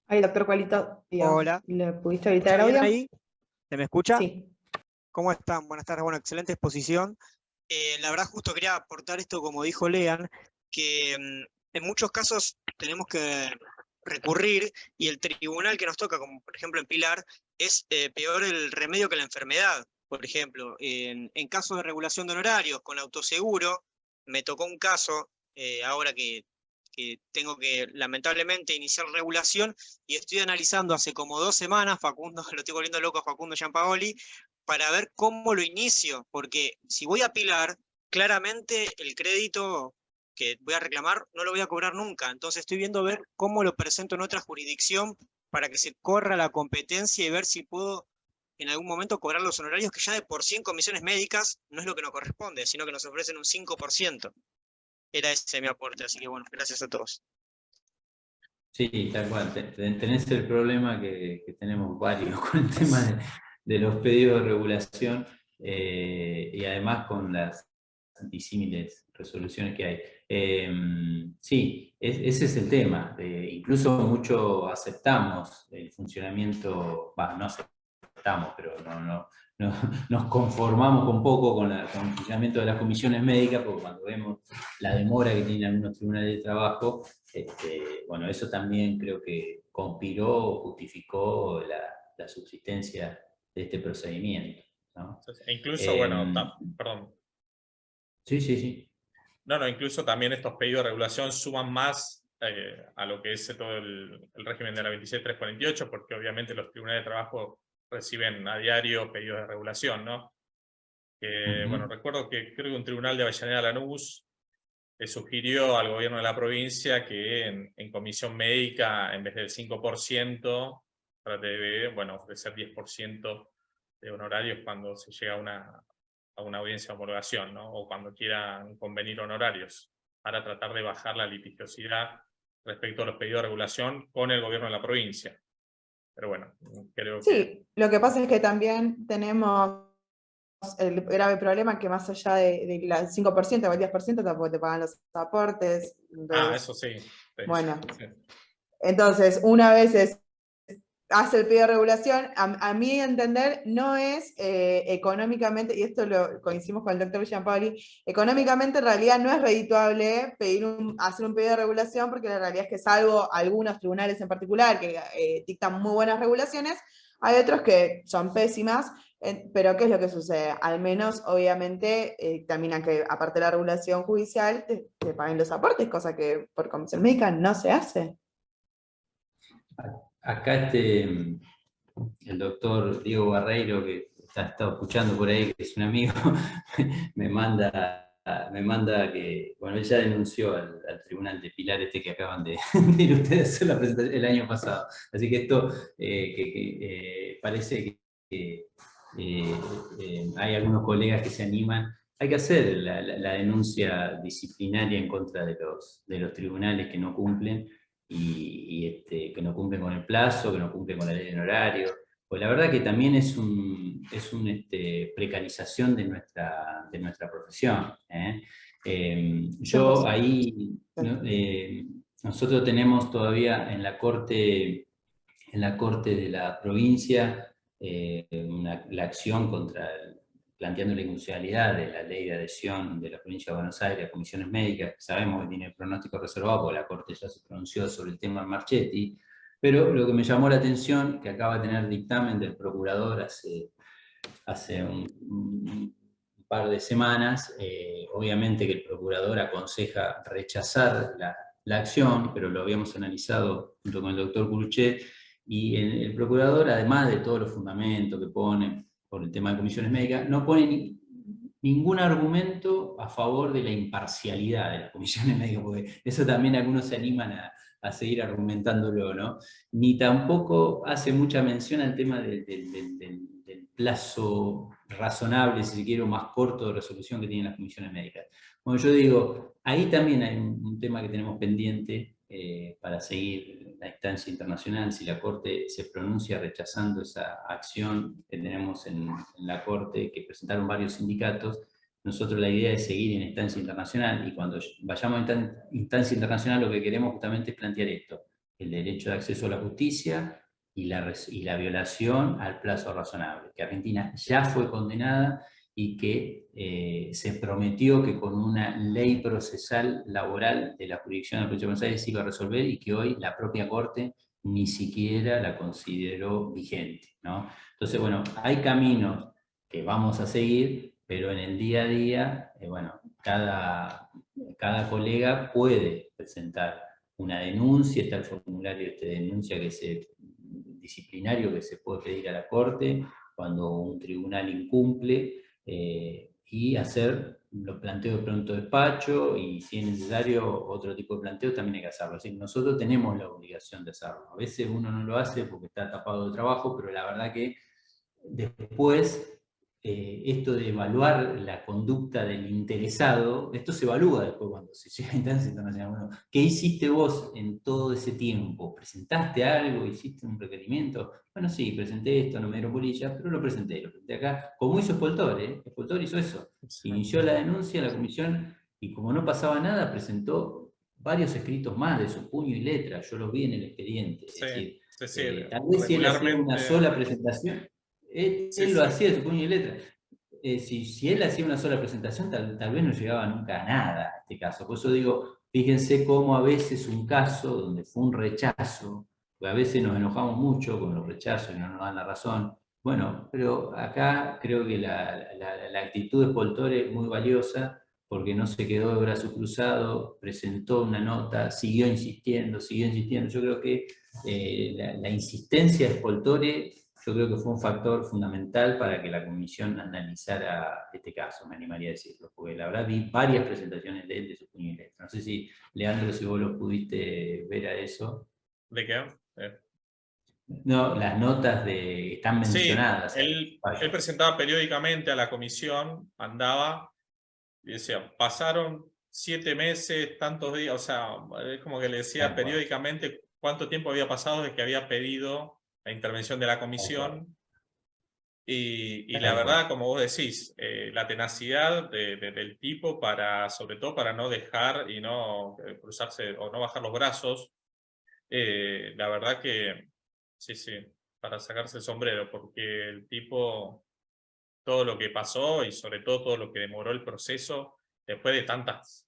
Ay, doctor Cualito, Hola. ¿le pudiste habilitar ¿Está el bien audio? ahí? ¿Se me escucha? Sí. ¿Cómo están? Buenas tardes. Bueno, excelente exposición. La verdad, justo quería aportar esto, como dijo Lean, que en muchos casos tenemos que recurrir y el tribunal que nos toca, como por ejemplo en Pilar, es peor el remedio que la enfermedad. Por ejemplo, en casos de regulación de honorarios con autoseguro, me tocó un caso ahora que tengo que lamentablemente iniciar regulación y estoy analizando hace como 2 semanas, Facundo, lo estoy volviendo loco a Facundo Giampaoli, para ver cómo lo inicio, porque si voy a Pilar, claramente el crédito que voy a reclamar no lo voy a cobrar nunca, entonces estoy viendo ver cómo lo presento en otra jurisdicción para que se corra la competencia y ver si puedo en algún momento cobrar los honorarios que ya de por sí en comisiones médicas no es lo que nos corresponde, sino que nos ofrecen un 5%. Era ese mi aporte, así que bueno, gracias a todos. Sí, tal cual. Tenés el problema que tenemos varios con el tema de los pedidos de regulación y además con las disímiles resoluciones que hay. Sí, ese es el tema. Incluso mucho aceptamos el funcionamiento, no aceptamos, pero nos conformamos un poco con el funcionamiento de las comisiones médicas, porque cuando vemos la demora que tienen algunos tribunales de trabajo, bueno, eso también creo que conspiró o justificó la subsistencia de este procedimiento, ¿no? E incluso, bueno, perdón. Sí. No, incluso también estos pedidos de regulación suman más a lo que es todo el régimen de la 26348, porque obviamente los tribunales de trabajo reciben a diario pedidos de regulación, ¿no? Bueno, recuerdo que creo que un tribunal de Avellaneda Lanús le sugirió al gobierno de la provincia que en comisión médica, en vez del 5%, trate de, bueno, ofrecer 10% de honorarios cuando se llega a una audiencia de homologación, ¿no? O cuando quieran convenir honorarios, para tratar de bajar la litigiosidad respecto a los pedidos de regulación con el gobierno de la provincia. Pero bueno, creo que... Sí, lo que pasa es que también tenemos el grave problema que más allá del 5% o el 10% tampoco te pagan los aportes. Entonces, eso sí. Bueno, sí. Entonces una vez hace el pedido de regulación, a mi entender no es económicamente, y esto lo coincidimos con el doctor Giampaoli, económicamente en realidad no es redituable hacer un pedido de regulación, porque la realidad es que salvo algunos tribunales en particular que dictan muy buenas regulaciones, hay otros que son pésimas, pero ¿qué es lo que sucede? Al menos, obviamente, también que aparte de la regulación judicial, te paguen los aportes, cosa que por comisión médica no se hace. Acá el doctor Diego Barreiro, que está escuchando por ahí, que es un amigo, me manda que, bueno, él ya denunció al tribunal de Pilar que acaban de ir ustedes a hacer la presentación el año pasado. Así que esto parece que hay algunos colegas que se animan. Hay que hacer la denuncia disciplinaria en contra de los tribunales que no cumplen y que no cumplen con el plazo, que no cumplen con la ley de horario. Pues la verdad que también es una precarización de nuestra profesión. Yo ahí, nosotros tenemos todavía en la corte de la provincia la acción contra planteando la inconstitucionalidad de la ley de adhesión de la provincia de Buenos Aires a comisiones médicas, que sabemos que tiene pronóstico reservado, porque la Corte ya se pronunció sobre el tema Marchetti, pero lo que me llamó la atención, que acaba de tener dictamen del procurador hace un par de semanas, obviamente que el procurador aconseja rechazar la acción, pero lo habíamos analizado junto con el doctor Curuchet, y el procurador, además de todos los fundamentos que pone por el tema de comisiones médicas, no pone ningún argumento a favor de la imparcialidad de las comisiones médicas, porque eso también algunos se animan a seguir argumentándolo, ¿no? Ni tampoco hace mucha mención al tema del plazo razonable, si se quiere, o más corto de resolución que tienen las comisiones médicas. Bueno, yo digo, ahí también hay un tema que tenemos pendiente para seguir la instancia internacional. Si la Corte se pronuncia rechazando esa acción que tenemos en la Corte, que presentaron varios sindicatos, nosotros la idea es seguir en instancia internacional, y cuando vayamos a instancia internacional lo que queremos justamente es plantear esto: el derecho de acceso a la justicia y la violación al plazo razonable, que Argentina ya fue condenada y que se prometió que con una ley procesal laboral de la jurisdicción de la provincia de Buenos Aires se iba a resolver, y que hoy la propia Corte ni siquiera la consideró vigente, ¿no? Entonces, bueno, hay caminos que vamos a seguir, pero en el día a día, bueno, cada colega puede presentar una denuncia, está el formulario de denuncia disciplinario que se puede pedir a la Corte cuando un tribunal incumple, y hacer los planteos de pronto despacho, y si es necesario otro tipo de planteo también hay que hacerlo. Así que nosotros tenemos la obligación de hacerlo. A veces uno no lo hace porque está tapado de trabajo, pero la verdad que después esto de evaluar la conducta del interesado, esto se evalúa después cuando se llega a instancia internacional. Bueno, ¿qué hiciste vos en todo ese tiempo? ¿Presentaste algo? ¿Hiciste un requerimiento? Bueno, sí, presenté esto, no me dieron bolilla, pero lo presenté acá, como hizo Spoltore. Spoltore hizo eso, inició la denuncia en la comisión, y como no pasaba nada, presentó varios escritos más de su puño y letra. Yo los vi en el expediente. Es decir, tal vez si él hacía una sola presentación, él lo hacía de su puño y letra. Si él hacía una sola presentación, tal vez no llegaba nunca a nada en este caso. Por eso digo, fíjense cómo a veces un caso donde fue un rechazo, porque a veces nos enojamos mucho con los rechazos y no nos dan la razón. Bueno, pero acá creo que la actitud de Spoltore es muy valiosa, porque no se quedó de brazo cruzado, presentó una nota, siguió insistiendo. Yo creo que la insistencia de Spoltore, yo creo que fue un factor fundamental para que la comisión analizara este caso, me animaría a decirlo, porque la verdad vi varias presentaciones de él de su puño y letra. No sé si, Leandro, si vos lo pudiste ver a eso. ¿De qué? No, las notas están mencionadas. Sí, él presentaba periódicamente a la comisión, andaba y decía, pasaron 7 meses, tantos días, o sea, es como que le decía periódicamente cuánto tiempo había pasado desde que había pedido la intervención de la comisión. Y la verdad, como vos decís, la tenacidad del tipo sobre todo para no dejar y no cruzarse o no bajar los brazos, la verdad que sí, para sacarse el sombrero, porque el tipo, todo lo que pasó y sobre todo lo que demoró el proceso, después de tantas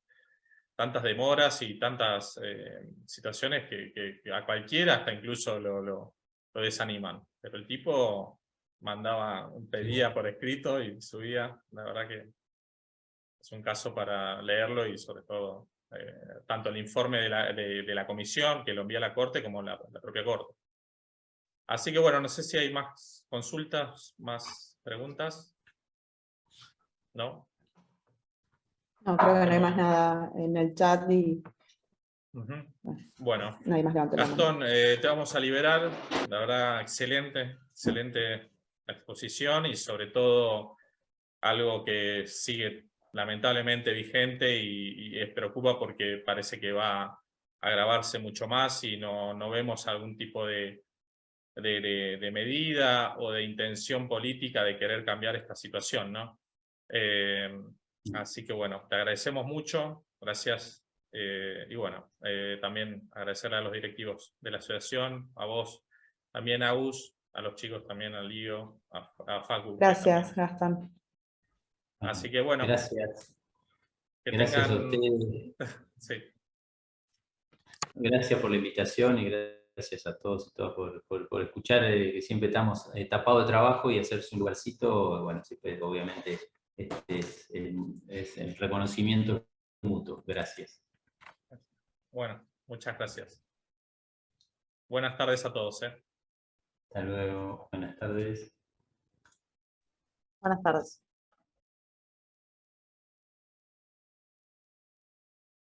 demoras y tantas situaciones que a cualquiera hasta incluso lo desaniman. Pero el tipo pedía por escrito y subía. La verdad que es un caso para leerlo, y sobre todo tanto el informe de la comisión que lo envía a la Corte como la propia Corte. Así que bueno, no sé si hay más consultas, más preguntas. ¿No? No, creo que no hay más nada en el chat y Bueno, no hay más levantando la mano. Gastón, te vamos a liberar. La verdad, excelente la exposición, y sobre todo algo que sigue lamentablemente vigente y preocupa, porque parece que va a agravarse mucho más y no vemos algún tipo de medida o de intención política de querer cambiar esta situación, ¿no? Así que bueno, te agradecemos mucho, gracias. Y bueno, también agradecerle a los directivos de la asociación, a vos, también a Agus, a los chicos también, a Lío, a Facu. Gracias, Gastón. Así que bueno, Gracias. que Gracias a tengan... ustedes. Sí. Gracias por la invitación y gracias a todos y todas por escuchar, que siempre estamos tapados de trabajo y hacerse un lugarcito, bueno, siempre obviamente es el reconocimiento mutuo. Gracias. Bueno, muchas gracias. Buenas tardes a todos. Hasta luego. Buenas tardes. Buenas tardes.